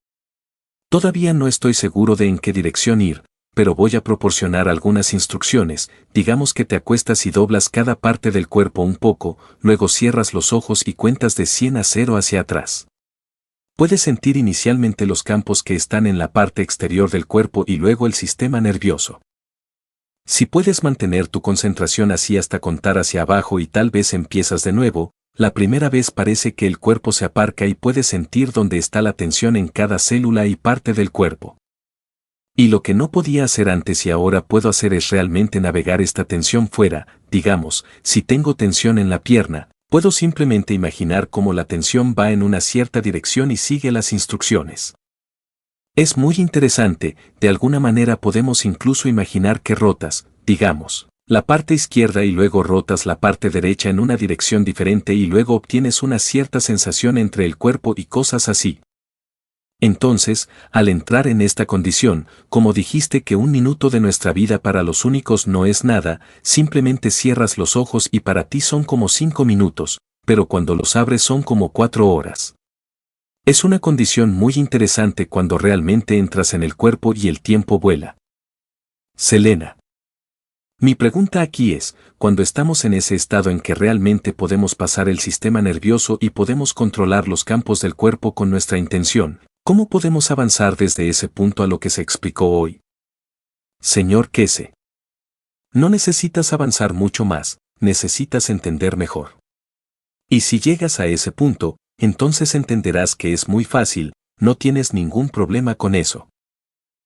Todavía no estoy seguro de en qué dirección ir, pero voy a proporcionar algunas instrucciones, digamos que te acuestas y doblas cada parte del cuerpo un poco, luego cierras los ojos y cuentas de 100 a 0 hacia atrás. Puedes sentir inicialmente los campos que están en la parte exterior del cuerpo y luego el sistema nervioso. Si puedes mantener tu concentración así hasta contar hacia abajo y tal vez empiezas de nuevo, la primera vez parece que el cuerpo se aparca y puedes sentir dónde está la tensión en cada célula y parte del cuerpo. Y lo que no podía hacer antes y ahora puedo hacer es realmente navegar esta tensión fuera. Digamos, si tengo tensión en la pierna, puedo simplemente imaginar cómo la tensión va en una cierta dirección y sigue las instrucciones. Es muy interesante, de alguna manera podemos incluso imaginar que rotas, digamos, la parte izquierda y luego rotas la parte derecha en una dirección diferente y luego obtienes una cierta sensación entre el cuerpo y cosas así. Entonces, al entrar en esta condición, como dijiste que un minuto de nuestra vida para los únicos no es nada, simplemente cierras los ojos y para ti son como 5 minutos, pero cuando los abres son como 4 horas. Es una condición muy interesante cuando realmente entras en el cuerpo y el tiempo vuela. Selena. Mi pregunta aquí es, cuando estamos en ese estado en que realmente podemos pasar el sistema nervioso y podemos controlar los campos del cuerpo con nuestra intención, ¿cómo podemos avanzar desde ese punto a lo que se explicó hoy? Señor Kese. No necesitas avanzar mucho más, necesitas entender mejor. Y si llegas a ese punto, entonces entenderás que es muy fácil, no tienes ningún problema con eso.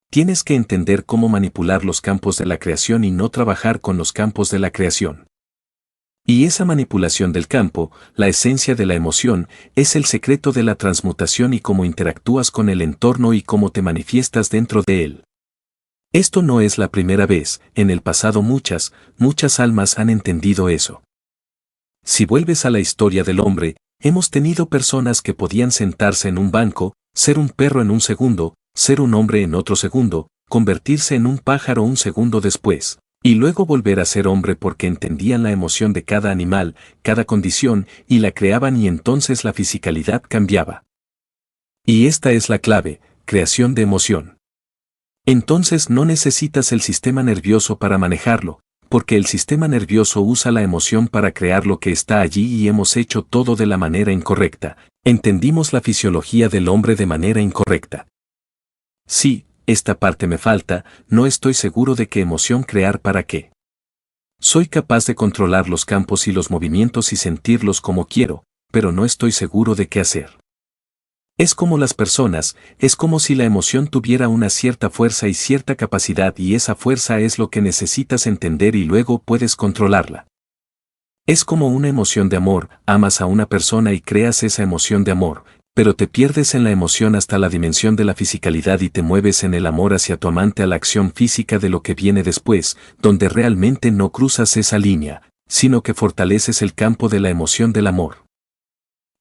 Tienes que entender cómo manipular los campos de la creación y no trabajar con los campos de la creación. Y esa manipulación del campo, la esencia de la emoción, es el secreto de la transmutación y cómo interactúas con el entorno y cómo te manifiestas dentro de él. Esto no es la primera vez, en el pasado muchas almas han entendido eso. Si vuelves a la historia del hombre, hemos tenido personas que podían sentarse en un banco, ser un perro en un segundo, ser un hombre en otro segundo, convertirse en un pájaro un segundo después, y luego volver a ser hombre porque entendían la emoción de cada animal, cada condición, y la creaban y entonces la fisicalidad cambiaba. Y esta es la clave, creación de emoción. Entonces no necesitas el sistema nervioso para manejarlo, porque el sistema nervioso usa la emoción para crear lo que está allí y hemos hecho todo de la manera incorrecta, entendimos la fisiología del hombre de manera incorrecta. Sí, esta parte me falta, no estoy seguro de qué emoción crear para qué. Soy capaz de controlar los campos y los movimientos y sentirlos como quiero, pero no estoy seguro de qué hacer. Es como las personas, es como si la emoción tuviera una cierta fuerza y cierta capacidad y esa fuerza es lo que necesitas entender y luego puedes controlarla. Es como una emoción de amor, amas a una persona y creas esa emoción de amor, pero te pierdes en la emoción hasta la dimensión de la fisicalidad y te mueves en el amor hacia tu amante a la acción física de lo que viene después, donde realmente no cruzas esa línea, sino que fortaleces el campo de la emoción del amor.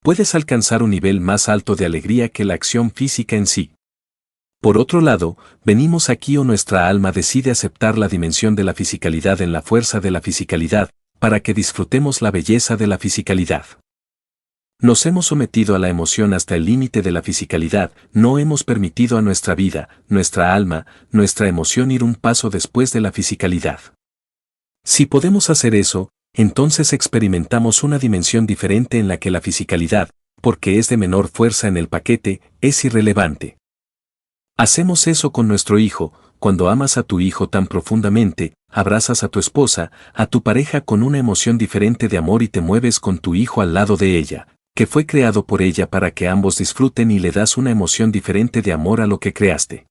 Puedes alcanzar un nivel más alto de alegría que la acción física en sí. Por otro lado, venimos aquí o nuestra alma decide aceptar la dimensión de la fisicalidad en la fuerza de la fisicalidad, para que disfrutemos la belleza de la fisicalidad. Nos hemos sometido a la emoción hasta el límite de la fisicalidad, no hemos permitido a nuestra vida, nuestra alma, nuestra emoción ir un paso después de la fisicalidad. Si podemos hacer eso, entonces experimentamos una dimensión diferente en la que la fisicalidad, porque es de menor fuerza en el paquete, es irrelevante. Hacemos eso con nuestro hijo, cuando amas a tu hijo tan profundamente, abrazas a tu esposa, a tu pareja con una emoción diferente de amor y te mueves con tu hijo al lado de ella, que fue creado por ella para que ambos disfruten y le das una emoción diferente de amor a lo que creaste.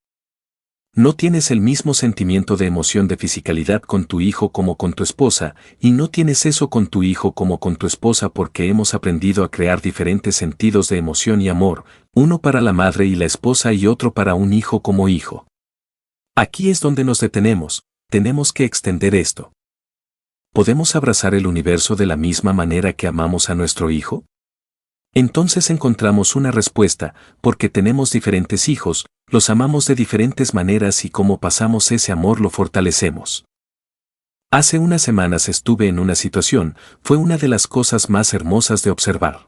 No tienes el mismo sentimiento de emoción de fisicalidad con tu hijo como con tu esposa, y no tienes eso con tu hijo como con tu esposa porque hemos aprendido a crear diferentes sentidos de emoción y amor, uno para la madre y la esposa y otro para un hijo como hijo. Aquí es donde nos detenemos, tenemos que extender esto. ¿Podemos abrazar el universo de la misma manera que amamos a nuestro hijo? Entonces encontramos una respuesta, porque tenemos diferentes hijos, los amamos de diferentes maneras y como pasamos ese amor lo fortalecemos. Hace unas semanas estuve en una situación, fue una de las cosas más hermosas de observar.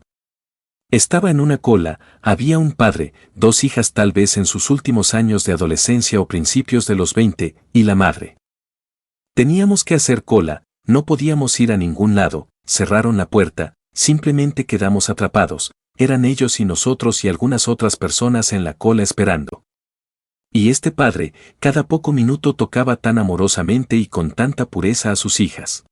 Estaba en una cola, había un padre, 2 hijas tal vez en sus últimos años de adolescencia o principios de los 20, y la madre. Teníamos que hacer cola, no podíamos ir a ningún lado, cerraron la puerta, simplemente quedamos atrapados, eran ellos y nosotros y algunas otras personas en la cola esperando. Y este padre, cada poco minuto tocaba tan amorosamente y con tanta pureza a sus hijas.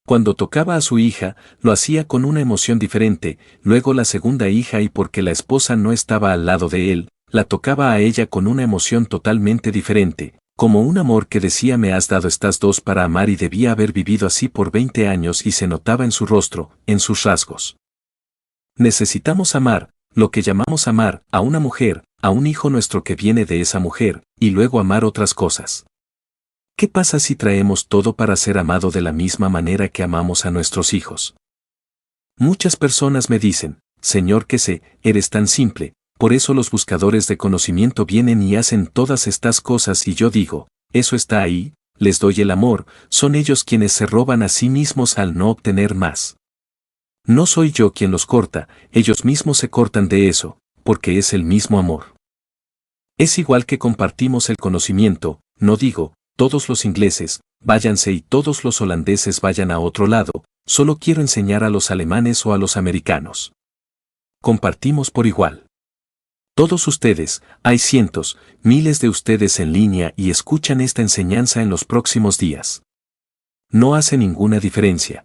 Cuando tocaba a su hija, lo hacía con una emoción diferente, luego la segunda hija y porque la esposa no estaba al lado de él, la tocaba a ella con una emoción totalmente diferente, como un amor que decía me has dado estas dos para amar y debía haber vivido así por 20 años y se notaba en su rostro, en sus rasgos. Necesitamos amar, lo que llamamos amar, a una mujer, a un hijo nuestro que viene de esa mujer, y luego amar otras cosas. ¿Qué pasa si traemos todo para ser amado de la misma manera que amamos a nuestros hijos? Muchas personas me dicen, Señor que sé, eres tan simple, por eso los buscadores de conocimiento vienen y hacen todas estas cosas y yo digo, eso está ahí, les doy el amor, son ellos quienes se roban a sí mismos al no obtener más. No soy yo quien los corta, ellos mismos se cortan de eso, porque es el mismo amor. Es igual que compartimos el conocimiento, no digo, todos los ingleses, váyanse y todos los holandeses vayan a otro lado, solo quiero enseñar a los alemanes o a los americanos. Compartimos por igual. Todos ustedes, hay cientos, miles de ustedes en línea y escuchan esta enseñanza en los próximos días. No hace ninguna diferencia.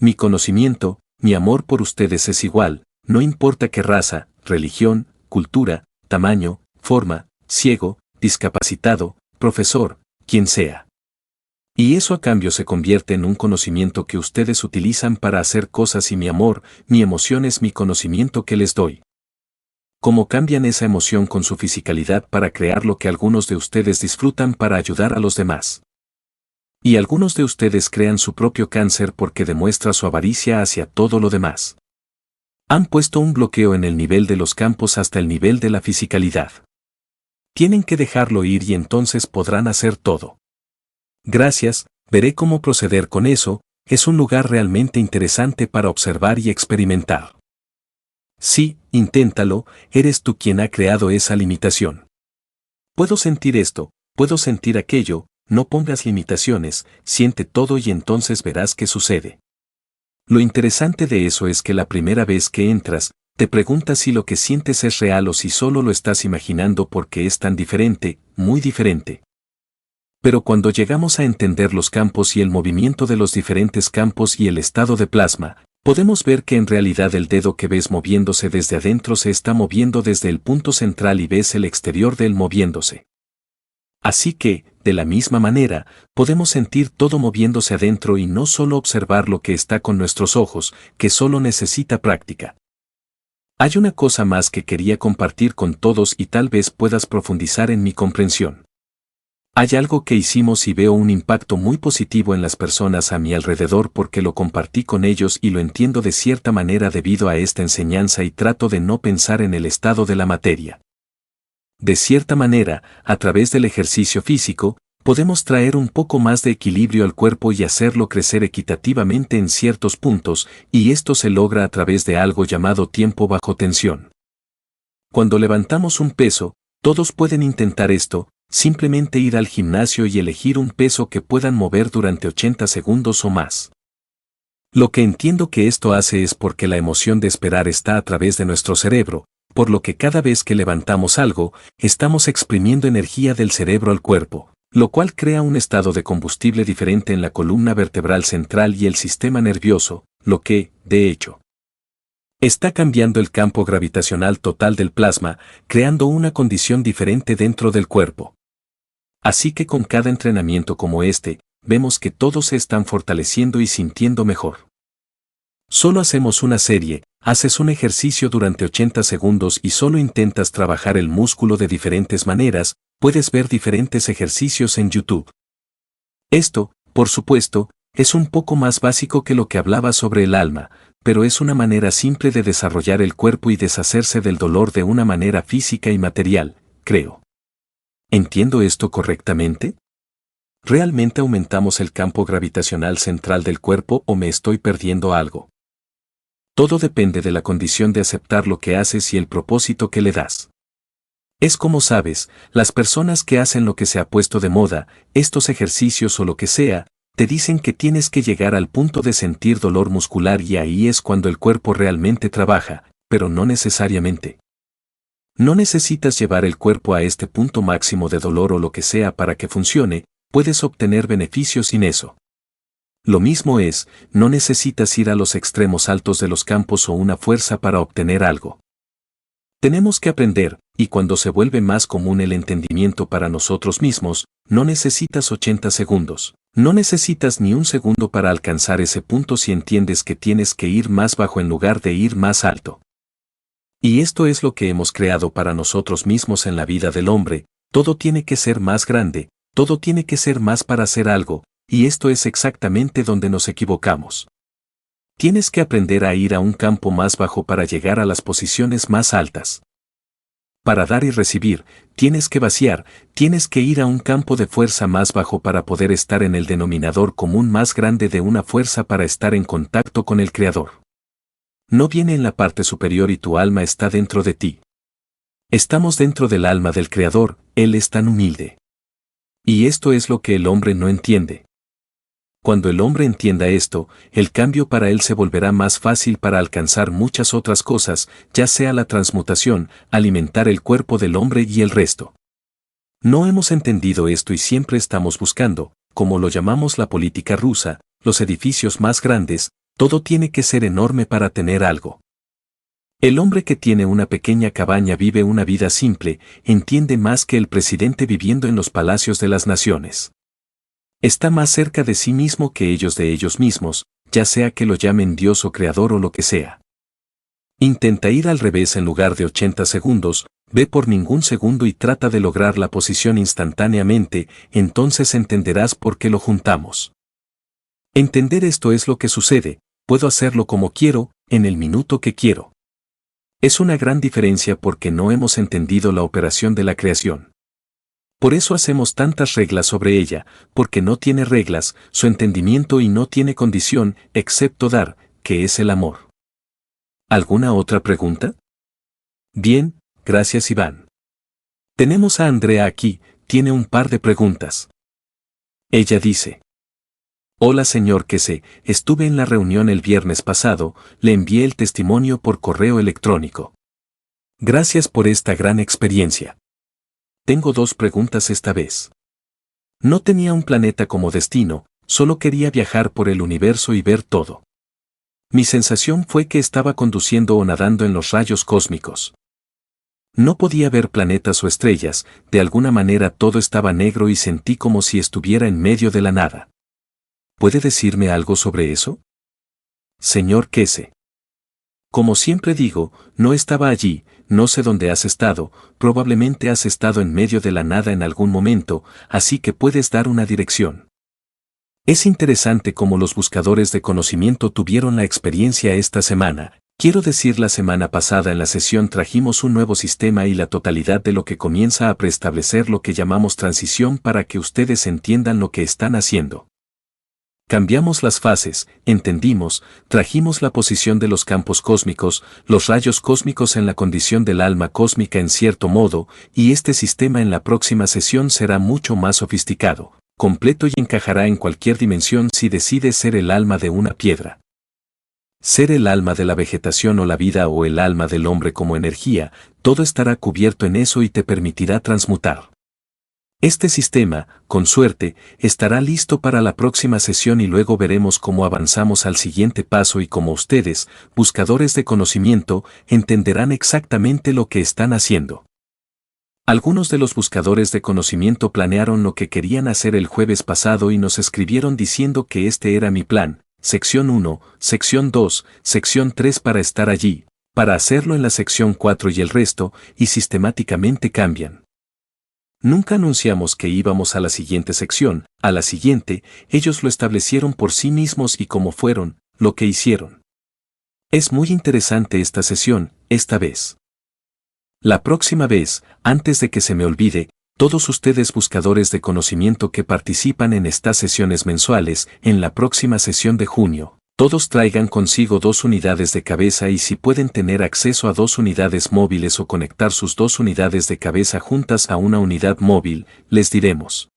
Mi conocimiento, mi amor por ustedes es igual, no importa qué raza, religión, cultura, tamaño, forma, ciego, discapacitado, profesor, quien sea. Y eso a cambio se convierte en un conocimiento que ustedes utilizan para hacer cosas y mi amor, mi emoción es mi conocimiento que les doy. ¿Cómo cambian esa emoción con su fisicalidad para crear lo que algunos de ustedes disfrutan para ayudar a los demás? Y algunos de ustedes crean su propio cáncer porque demuestra su avaricia hacia todo lo demás. Han puesto un bloqueo en el nivel de los campos hasta el nivel de la fisicalidad. Tienen que dejarlo ir y entonces podrán hacer todo. Gracias, veré cómo proceder con eso, es un lugar realmente interesante para observar y experimentar. Sí, inténtalo, eres tú quien ha creado esa limitación. Puedo sentir esto, puedo sentir aquello, no pongas limitaciones, siente todo y entonces verás qué sucede. Lo interesante de eso es que la primera vez que entras, te preguntas si lo que sientes es real o si solo lo estás imaginando porque es tan diferente, muy diferente. Pero cuando llegamos a entender los campos y el movimiento de los diferentes campos y el estado de plasma, podemos ver que en realidad el dedo que ves moviéndose desde adentro se está moviendo desde el punto central y ves el exterior de él moviéndose. Así que, de la misma manera, podemos sentir todo moviéndose adentro y no solo observar lo que está con nuestros ojos, que solo necesita práctica. Hay una cosa más que quería compartir con todos y tal vez puedas profundizar en mi comprensión. Hay algo que hicimos y veo un impacto muy positivo en las personas a mi alrededor porque lo compartí con ellos y lo entiendo de cierta manera debido a esta enseñanza y trato de no pensar en el estado de la materia. De cierta manera, a través del ejercicio físico, podemos traer un poco más de equilibrio al cuerpo y hacerlo crecer equitativamente en ciertos puntos, y esto se logra a través de algo llamado tiempo bajo tensión. Cuando levantamos un peso, todos pueden intentar esto, simplemente ir al gimnasio y elegir un peso que puedan mover durante 80 segundos o más. Lo que entiendo que esto hace es porque la emoción de esperar está a través de nuestro cerebro, por lo que cada vez que levantamos algo, estamos exprimiendo energía del cerebro al cuerpo, lo cual crea un estado de combustible diferente en la columna vertebral central y el sistema nervioso, lo que, de hecho, está cambiando el campo gravitacional total del plasma, creando una condición diferente dentro del cuerpo. Así que con cada entrenamiento como este, vemos que todos se están fortaleciendo y sintiendo mejor. Solo hacemos una serie, haces un ejercicio durante 80 segundos y solo intentas trabajar el músculo de diferentes maneras, puedes ver diferentes ejercicios en YouTube. Esto, por supuesto, es un poco más básico que lo que hablaba sobre el alma, pero es una manera simple de desarrollar el cuerpo y deshacerse del dolor de una manera física y material, creo. ¿Entiendo esto correctamente? ¿Realmente aumentamos el campo gravitacional central del cuerpo o me estoy perdiendo algo? Todo depende de la condición de aceptar lo que haces y el propósito que le das. Es como sabes, las personas que hacen lo que se ha puesto de moda, estos ejercicios o lo que sea, te dicen que tienes que llegar al punto de sentir dolor muscular y ahí es cuando el cuerpo realmente trabaja, pero no necesariamente. No necesitas llevar el cuerpo a este punto máximo de dolor o lo que sea para que funcione, puedes obtener beneficios sin eso. Lo mismo es, no necesitas ir a los extremos altos de los campos o una fuerza para obtener algo. Tenemos que aprender, Y cuando se vuelve más común el entendimiento para nosotros mismos, no necesitas 80 segundos. No necesitas ni un segundo para alcanzar ese punto si entiendes que tienes que ir más bajo en lugar de ir más alto. Y esto es lo que hemos creado para nosotros mismos en la vida del hombre. Todo tiene que ser más grande, todo tiene que ser más para hacer algo, y esto es exactamente donde nos equivocamos. Tienes que aprender a ir a un campo más bajo para llegar a las posiciones más altas. Para dar y recibir, tienes que vaciar, tienes que ir a un campo de fuerza más bajo para poder estar en el denominador común más grande de una fuerza para estar en contacto con el Creador. No viene en la parte superior y tu alma está dentro de ti. Estamos dentro del alma del Creador, Él es tan humilde. Y esto es lo que el hombre no entiende. Cuando el hombre entienda esto, el cambio para él se volverá más fácil para alcanzar muchas otras cosas, ya sea la transmutación, alimentar el cuerpo del hombre y el resto. No hemos entendido esto y siempre estamos buscando, como lo llamamos la política rusa, los edificios más grandes, todo tiene que ser enorme para tener algo. El hombre que tiene una pequeña cabaña vive una vida simple, entiende más que el presidente viviendo en los palacios de las naciones. Está más cerca de sí mismo que ellos de ellos mismos, ya sea que lo llamen Dios o Creador o lo que sea. Intenta ir al revés en lugar de 80 segundos, ve por ningún segundo y trata de lograr la posición instantáneamente, entonces entenderás por qué lo juntamos. Entender esto es lo que sucede, puedo hacerlo como quiero, en el minuto que quiero. Es una gran diferencia porque no hemos entendido la operación de la creación. Por eso hacemos tantas reglas sobre ella, porque no tiene reglas, su entendimiento y no tiene condición, excepto dar, que es el amor. ¿Alguna otra pregunta? Bien, gracias Iván. Tenemos a Andrea aquí, tiene un par de preguntas. Ella dice: Hola señor Kese, estuve en la reunión el viernes pasado, le envié el testimonio por correo electrónico. Gracias por esta gran experiencia. Tengo 2 preguntas esta vez. No tenía un planeta como destino, solo quería viajar por el universo y ver todo. Mi sensación fue que estaba conduciendo o nadando en los rayos cósmicos. No podía ver planetas o estrellas, de alguna manera todo estaba negro y sentí como si estuviera en medio de la nada. ¿Puede decirme algo sobre eso? Señor Kese. Como siempre digo, no estaba allí, no sé dónde has estado, probablemente has estado en medio de la nada en algún momento, así que puedes dar una dirección. Es interesante cómo los buscadores de conocimiento tuvieron la experiencia esta semana. Quiero decir, la semana pasada en la sesión trajimos un nuevo sistema y la totalidad de lo que comienza a preestablecer lo que llamamos transición para que ustedes entiendan lo que están haciendo. Cambiamos las fases, entendimos, trajimos la posición de los campos cósmicos, los rayos cósmicos en la condición del alma cósmica en cierto modo, y este sistema en la próxima sesión será mucho más sofisticado, completo y encajará en cualquier dimensión si decides ser el alma de una piedra. Ser el alma de la vegetación o la vida o el alma del hombre como energía, todo estará cubierto en eso y te permitirá transmutar. Este sistema, con suerte, estará listo para la próxima sesión y luego veremos cómo avanzamos al siguiente paso y cómo ustedes, buscadores de conocimiento, entenderán exactamente lo que están haciendo. Algunos de los buscadores de conocimiento planearon lo que querían hacer el jueves pasado y nos escribieron diciendo que este era mi plan, sección 1, sección 2, sección 3 para estar allí, para hacerlo en la sección 4 y el resto, y sistemáticamente cambian. Nunca anunciamos que íbamos a la siguiente sección, a la siguiente, ellos lo establecieron por sí mismos y cómo fueron, lo que hicieron. Es muy interesante esta sesión, esta vez. La próxima vez, antes de que se me olvide, todos ustedes buscadores de conocimiento que participan en estas sesiones mensuales, en la próxima sesión de junio, todos traigan consigo 2 unidades de cabeza y si pueden tener acceso a 2 unidades móviles o conectar sus 2 unidades de cabeza juntas a una unidad móvil, les diremos.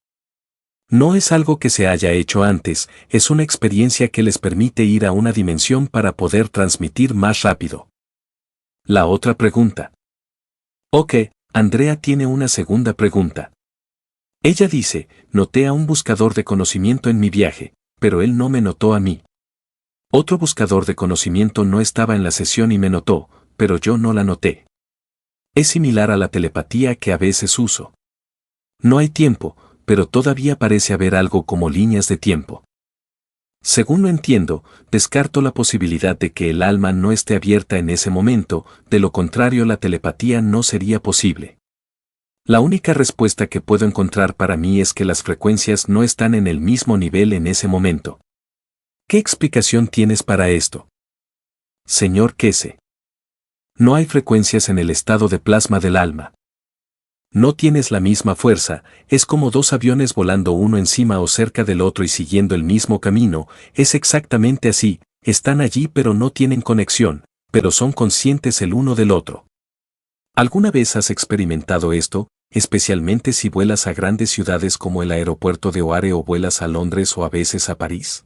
No es algo que se haya hecho antes, es una experiencia que les permite ir a una dimensión para poder transmitir más rápido. La otra pregunta. Ok, Andrea tiene una segunda pregunta. Ella dice, noté a un buscador de conocimiento en mi viaje, pero él no me notó a mí. Otro buscador de conocimiento no estaba en la sesión y me notó, pero yo no la noté. Es similar a la telepatía que a veces uso. No hay tiempo, pero todavía parece haber algo como líneas de tiempo. Según lo entiendo, descarto la posibilidad de que el alma no esté abierta en ese momento, de lo contrario la telepatía no sería posible. La única respuesta que puedo encontrar para mí es que las frecuencias no están en el mismo nivel en ese momento. ¿Qué explicación tienes para esto? Señor Kese. No hay frecuencias en el estado de plasma del alma. No tienes la misma fuerza, es como dos aviones volando uno encima o cerca del otro y siguiendo el mismo camino, es exactamente así, están allí pero no tienen conexión, pero son conscientes el uno del otro. ¿Alguna vez has experimentado esto, especialmente si vuelas a grandes ciudades como el aeropuerto de O'Hare o vuelas a Londres o a veces a París?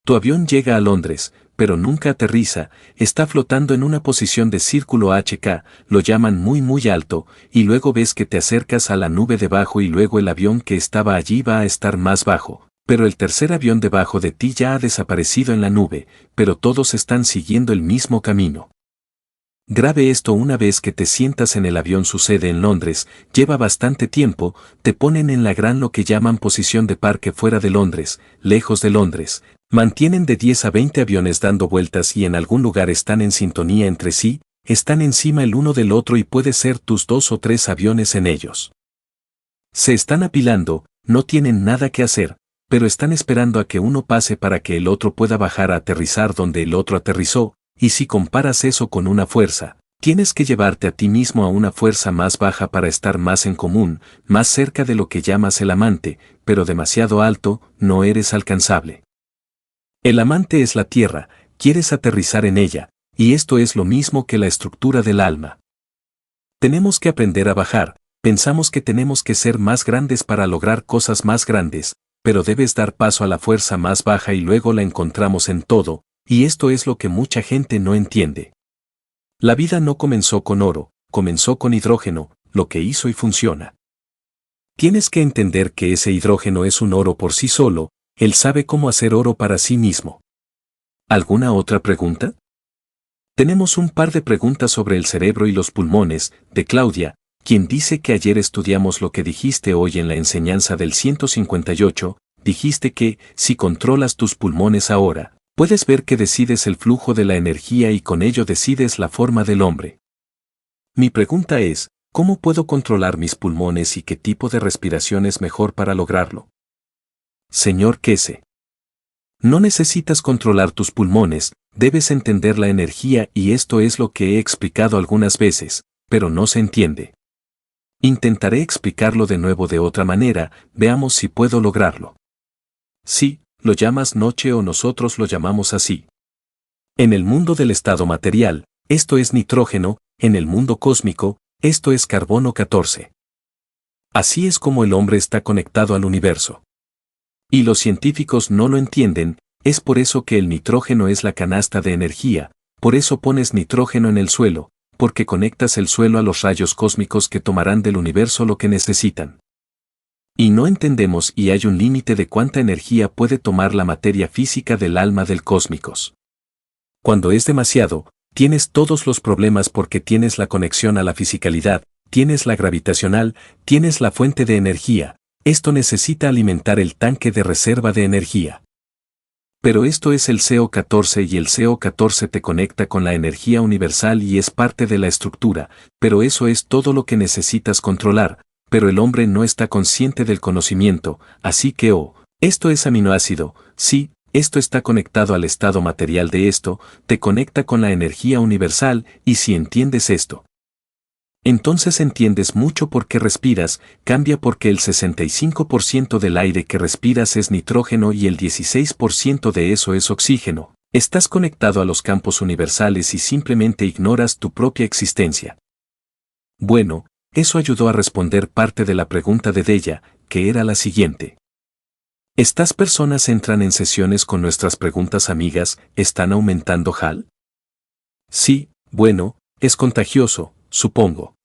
Tu avión llega a Londres, pero nunca aterriza, está flotando en una posición de círculo HK, lo llaman muy alto, y luego ves que te acercas a la nube debajo y luego el avión que estaba allí va a estar más bajo, pero el tercer avión debajo de ti ya ha desaparecido en la nube, pero todos están siguiendo el mismo camino. Grabe esto una vez que te sientas en el avión sucede en Londres, lleva bastante tiempo, te ponen en la gran lo que llaman posición de parque fuera de Londres, lejos de Londres, mantienen de 10 a 20 aviones dando vueltas y en algún lugar están en sintonía entre sí, están encima el uno del otro y puede ser tus 2 o 3 aviones en ellos. Se están apilando, no tienen nada que hacer, pero están esperando a que uno pase para que el otro pueda bajar a aterrizar donde el otro aterrizó. Y si comparas eso con una fuerza, tienes que llevarte a ti mismo a una fuerza más baja para estar más en común, más cerca de lo que llamas el amante, pero demasiado alto, no eres alcanzable. El amante es la tierra, quieres aterrizar en ella, y esto es lo mismo que la estructura del alma. Tenemos que aprender a bajar, pensamos que tenemos que ser más grandes para lograr cosas más grandes, pero debes dar paso a la fuerza más baja y luego la encontramos en todo. Y esto es lo que mucha gente no entiende. La vida no comenzó con oro, comenzó con hidrógeno, lo que hizo y funciona. Tienes que entender que ese hidrógeno es un oro por sí solo, él sabe cómo hacer oro para sí mismo. ¿Alguna otra pregunta? Tenemos un par de preguntas sobre el cerebro y los pulmones, de Claudia, quien dice que ayer estudiamos lo que dijiste hoy en la enseñanza del 158, dijiste que, si controlas tus pulmones ahora, puedes ver que decides el flujo de la energía y con ello decides la forma del hombre. Mi pregunta es, ¿cómo puedo controlar mis pulmones y qué tipo de respiración es mejor para lograrlo? Señor Kese. No necesitas controlar tus pulmones, debes entender la energía y esto es lo que he explicado algunas veces, pero no se entiende. Intentaré explicarlo de nuevo de otra manera, veamos si puedo lograrlo. Sí. Lo llamas noche o nosotros lo llamamos así. En el mundo del estado material, esto es nitrógeno, en el mundo cósmico, esto es carbono 14. Así es como el hombre está conectado al universo. Y los científicos no lo entienden, es por eso que el nitrógeno es la canasta de energía, por eso pones nitrógeno en el suelo, porque conectas el suelo a los rayos cósmicos que tomarán del universo lo que necesitan. Y no entendemos y hay un límite de cuánta energía puede tomar la materia física del alma del cósmicos. Cuando es demasiado, tienes todos los problemas porque tienes la conexión a la fisicalidad, tienes la gravitacional, tienes la fuente de energía, esto necesita alimentar el tanque de reserva de energía. Pero esto es el CO14 y el CO14 te conecta con la energía universal y es parte de la estructura, pero eso es todo lo que necesitas controlar. Pero el hombre no está consciente del conocimiento, así que esto es aminoácido, sí, esto está conectado al estado material de esto, te conecta con la energía universal, y si entiendes esto, entonces entiendes mucho por qué respiras, cambia porque el 65% del aire que respiras es nitrógeno y el 16% de eso es oxígeno, estás conectado a los campos universales y simplemente ignoras tu propia existencia. Bueno, eso ayudó a responder parte de la pregunta de Deya, que era la siguiente. ¿Estas personas entran en sesiones con nuestras preguntas amigas, están aumentando HAL? Sí, bueno, es contagioso, supongo.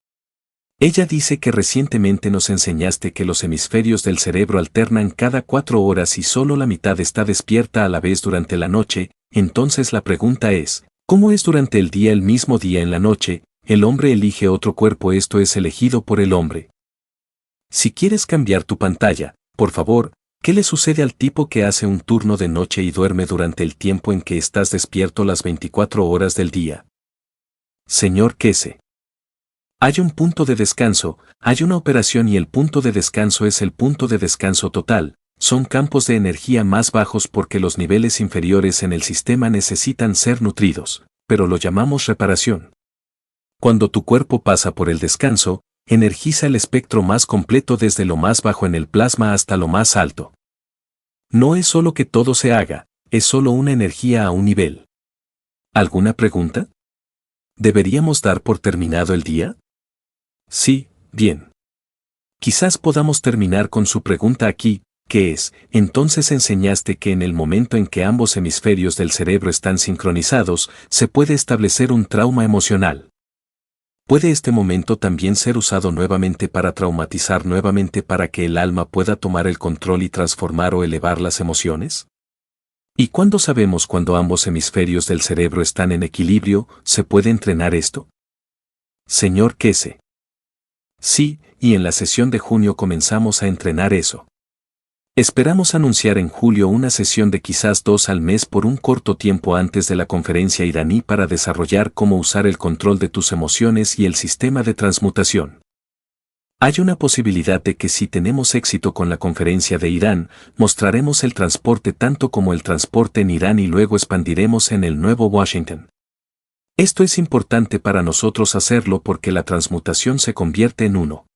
Ella dice que recientemente nos enseñaste que los hemisferios del cerebro alternan cada 4 horas y solo la mitad está despierta a la vez durante la noche, entonces la pregunta es, ¿cómo es durante el mismo día en la noche? el hombre elige otro cuerpo, esto es elegido por el hombre. Si quieres cambiar tu pantalla, por favor, ¿qué le sucede al tipo que hace un turno de noche y duerme durante el tiempo en que estás despierto las 24 horas del día? Señor Kese. Hay un punto de descanso, hay una operación y el punto de descanso es el punto de descanso total. Son campos de energía más bajos porque los niveles inferiores en el sistema necesitan ser nutridos, pero lo llamamos reparación. Cuando tu cuerpo pasa por el descanso, energiza el espectro más completo desde lo más bajo en el plasma hasta lo más alto. No es solo que todo se haga, es solo una energía a un nivel. ¿Alguna pregunta? ¿Deberíamos dar por terminado el día? Sí, bien. Quizás podamos terminar con su pregunta aquí, que es, entonces enseñaste que en el momento en que ambos hemisferios del cerebro están sincronizados, se puede establecer un trauma emocional. ¿Puede este momento también ser usado nuevamente para traumatizar nuevamente para que el alma pueda tomar el control y transformar o elevar las emociones? ¿Y cuándo sabemos cuando ambos hemisferios del cerebro están en equilibrio, se puede entrenar esto? Señor Kese. Sí, y en la sesión de junio comenzamos a entrenar eso. Esperamos anunciar en julio una sesión de quizás 2 al mes por un corto tiempo antes de la conferencia iraní para desarrollar cómo usar el control de tus emociones y el sistema de transmutación. Hay una posibilidad de que si tenemos éxito con la conferencia de Irán, mostraremos el transporte tanto como el transporte en Irán y luego expandiremos en el nuevo Washington. Esto es importante para nosotros hacerlo porque la transmutación se convierte en uno.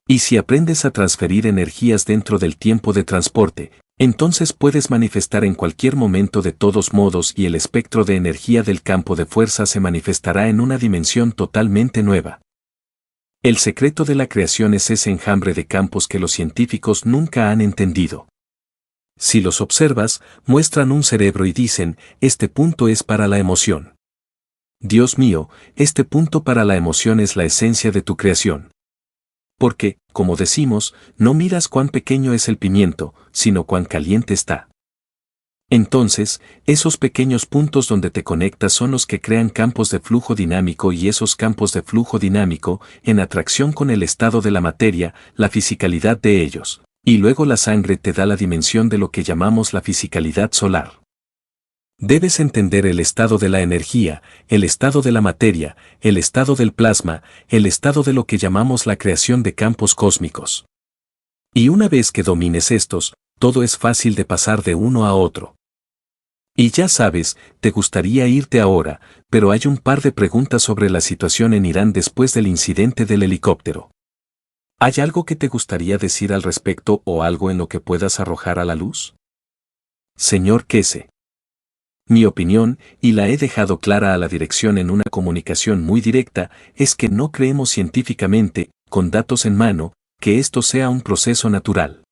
Y si aprendes a transferir energías dentro del tiempo de transporte, entonces puedes manifestar en cualquier momento de todos modos y el espectro de energía del campo de fuerza se manifestará en una dimensión totalmente nueva. El secreto de la creación es ese enjambre de campos que los científicos nunca han entendido. Si los observas, muestran un cerebro y dicen, este punto es para la emoción. Dios mío, este punto para la emoción es la esencia de tu creación. Porque, como decimos, no miras cuán pequeño es el pimiento, sino cuán caliente está. Entonces, esos pequeños puntos donde te conectas son los que crean campos de flujo dinámico y esos campos de flujo dinámico, en atracción con el estado de la materia, la fisicalidad de ellos. Y luego la sangre te da la dimensión de lo que llamamos la fisicalidad solar. Debes entender el estado de la energía, el estado de la materia, el estado del plasma, el estado de lo que llamamos la creación de campos cósmicos. Y una vez que domines estos, todo es fácil de pasar de uno a otro. Y ya sabes, te gustaría irte ahora, pero hay un par de preguntas sobre la situación en Irán después del incidente del helicóptero. ¿Hay algo que te gustaría decir al respecto o algo en lo que puedas arrojar a la luz? Señor Kese. Mi opinión, y la he dejado clara a la dirección en una comunicación muy directa, es que no creemos científicamente, con datos en mano, que esto sea un proceso natural.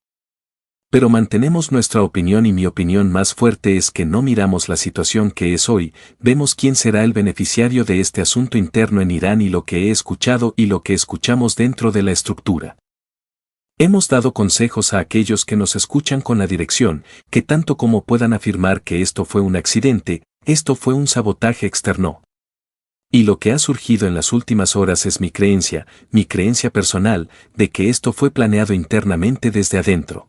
Pero mantenemos nuestra opinión y mi opinión más fuerte es que no miramos la situación que es hoy, vemos quién será el beneficiario de este asunto interno en Irán y lo que he escuchado y lo que escuchamos dentro de la estructura. Hemos dado consejos a aquellos que nos escuchan con la dirección, que tanto como puedan afirmar que esto fue un accidente, esto fue un sabotaje externo. Y lo que ha surgido en las últimas horas es mi creencia personal, de que esto fue planeado internamente desde adentro.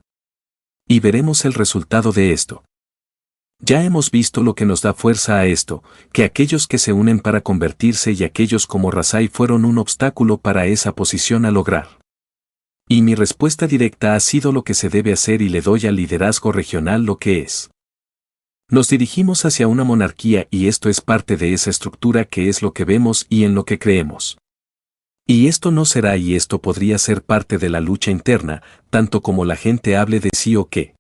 Y veremos el resultado de esto. Ya hemos visto lo que nos da fuerza a esto, que aquellos que se unen para convertirse y aquellos como Rasai fueron un obstáculo para esa posición a lograr. Y mi respuesta directa ha sido lo que se debe hacer y le doy al liderazgo regional lo que es. Nos dirigimos hacia una monarquía y esto es parte de esa estructura que es lo que vemos y en lo que creemos. Y esto no será y esto podría ser parte de la lucha interna, tanto como la gente hable de sí o qué.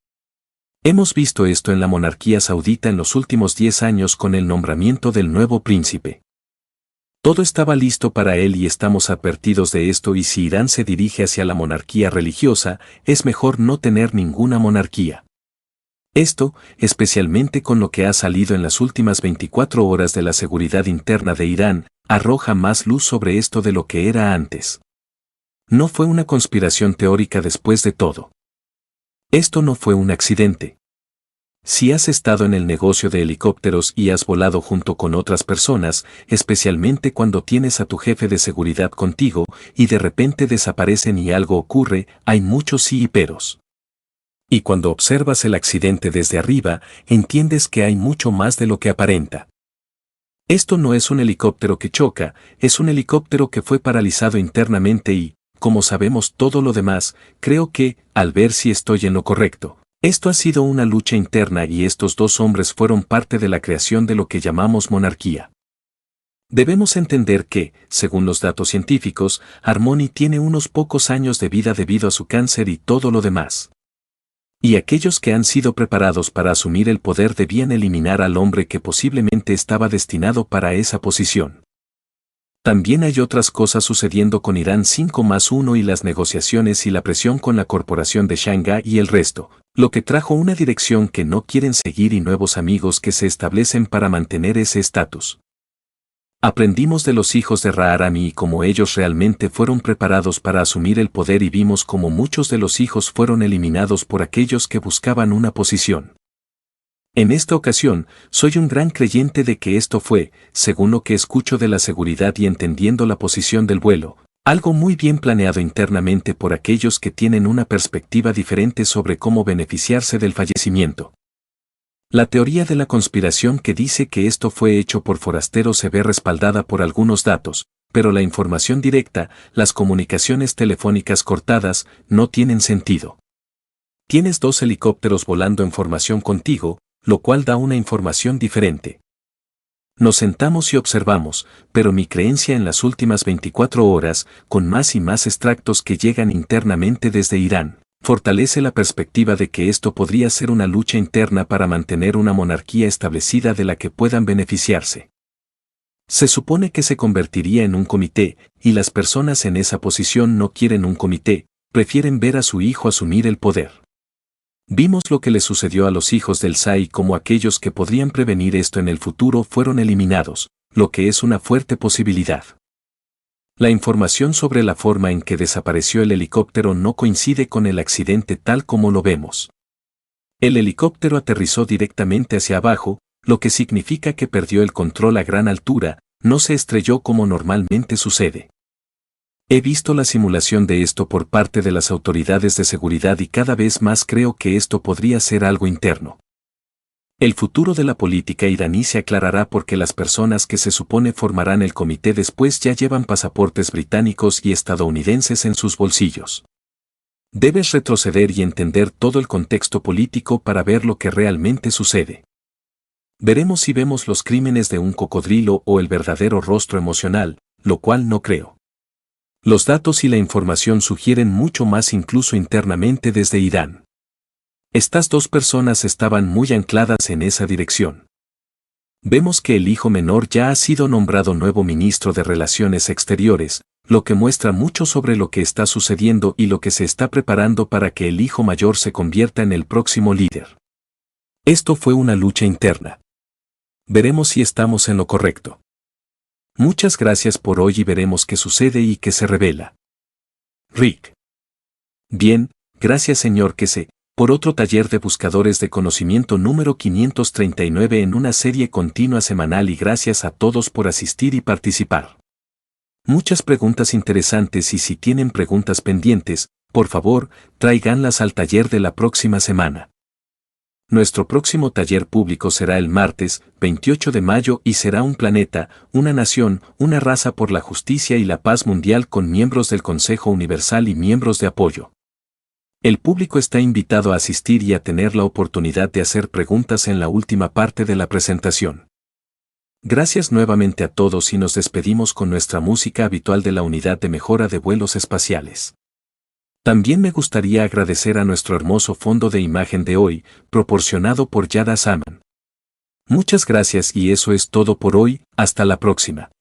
Hemos visto esto en la monarquía saudita en los últimos 10 años con el nombramiento del nuevo príncipe. Todo estaba listo para él y estamos advertidos de esto y si Irán se dirige hacia la monarquía religiosa, es mejor no tener ninguna monarquía. Esto, especialmente con lo que ha salido en las últimas 24 horas de la seguridad interna de Irán, arroja más luz sobre esto de lo que era antes. No fue una conspiración teórica después de todo. Esto no fue un accidente. Si has estado en el negocio de helicópteros y has volado junto con otras personas, especialmente cuando tienes a tu jefe de seguridad contigo y de repente desaparecen y algo ocurre, hay muchos sí y peros. Y cuando observas el accidente desde arriba, entiendes que hay mucho más de lo que aparenta. Esto no es un helicóptero que choca, es un helicóptero que fue paralizado internamente y, como sabemos todo lo demás, creo que, al ver si estoy en lo correcto, esto ha sido una lucha interna y estos dos hombres fueron parte de la creación de lo que llamamos monarquía. Debemos entender que, según los datos científicos, Harmony tiene unos pocos años de vida debido a su cáncer y todo lo demás. Y aquellos que han sido preparados para asumir el poder debían eliminar al hombre que posiblemente estaba destinado para esa posición. También hay otras cosas sucediendo con Irán 5+1 y las negociaciones y la presión con la corporación de Shanghái y el resto, lo que trajo una dirección que no quieren seguir y nuevos amigos que se establecen para mantener ese estatus. Aprendimos de los hijos de Ra-Arami y cómo ellos realmente fueron preparados para asumir el poder y vimos cómo muchos de los hijos fueron eliminados por aquellos que buscaban una posición. En esta ocasión, soy un gran creyente de que esto fue, según lo que escucho de la seguridad y entendiendo la posición del vuelo, algo muy bien planeado internamente por aquellos que tienen una perspectiva diferente sobre cómo beneficiarse del fallecimiento. La teoría de la conspiración que dice que esto fue hecho por forasteros se ve respaldada por algunos datos, pero la información directa, las comunicaciones telefónicas cortadas, no tienen sentido. Tienes dos helicópteros volando en formación contigo, lo cual da una información diferente. Nos sentamos y observamos, pero mi creencia en las últimas 24 horas, con más y más extractos que llegan internamente desde Irán, fortalece la perspectiva de que esto podría ser una lucha interna para mantener una monarquía establecida de la que puedan beneficiarse. Se supone que se convertiría en un comité, y las personas en esa posición no quieren un comité, prefieren ver a su hijo asumir el poder. Vimos lo que le sucedió a los hijos del Shah y cómo aquellos que podrían prevenir esto en el futuro fueron eliminados, lo que es una fuerte posibilidad. La información sobre la forma en que desapareció el helicóptero no coincide con el accidente tal como lo vemos. El helicóptero aterrizó directamente hacia abajo, lo que significa que perdió el control a gran altura, no se estrelló como normalmente sucede. He visto la simulación de esto por parte de las autoridades de seguridad y cada vez más creo que esto podría ser algo interno. El futuro de la política iraní se aclarará porque las personas que se supone formarán el comité después ya llevan pasaportes británicos y estadounidenses en sus bolsillos. Debes retroceder y entender todo el contexto político para ver lo que realmente sucede. Veremos si vemos los crímenes de un cocodrilo o el verdadero rostro emocional, lo cual no creo. Los datos y la información sugieren mucho más incluso internamente desde Irán. Estas dos personas estaban muy ancladas en esa dirección. Vemos que el hijo menor ya ha sido nombrado nuevo ministro de Relaciones Exteriores, lo que muestra mucho sobre lo que está sucediendo y lo que se está preparando para que el hijo mayor se convierta en el próximo líder. Esto fue una lucha interna. Veremos si estamos en lo correcto. Muchas gracias por hoy y veremos qué sucede y qué se revela. Rick. Bien, gracias señor Kese, por otro taller de buscadores de conocimiento número 539 en una serie continua semanal y gracias a todos por asistir y participar. Muchas preguntas interesantes y si tienen preguntas pendientes, por favor, tráiganlas al taller de la próxima semana. Nuestro próximo taller público será el martes, 28 de mayo y será un planeta, una nación, una raza por la justicia y la paz mundial con miembros del Consejo Universal y miembros de apoyo. El público está invitado a asistir y a tener la oportunidad de hacer preguntas en la última parte de la presentación. Gracias nuevamente a todos y nos despedimos con nuestra música habitual de la Unidad de Mejora de Vuelos Espaciales. También me gustaría agradecer a nuestro hermoso fondo de imagen de hoy, proporcionado por Yada Saman. Muchas gracias y eso es todo por hoy, hasta la próxima.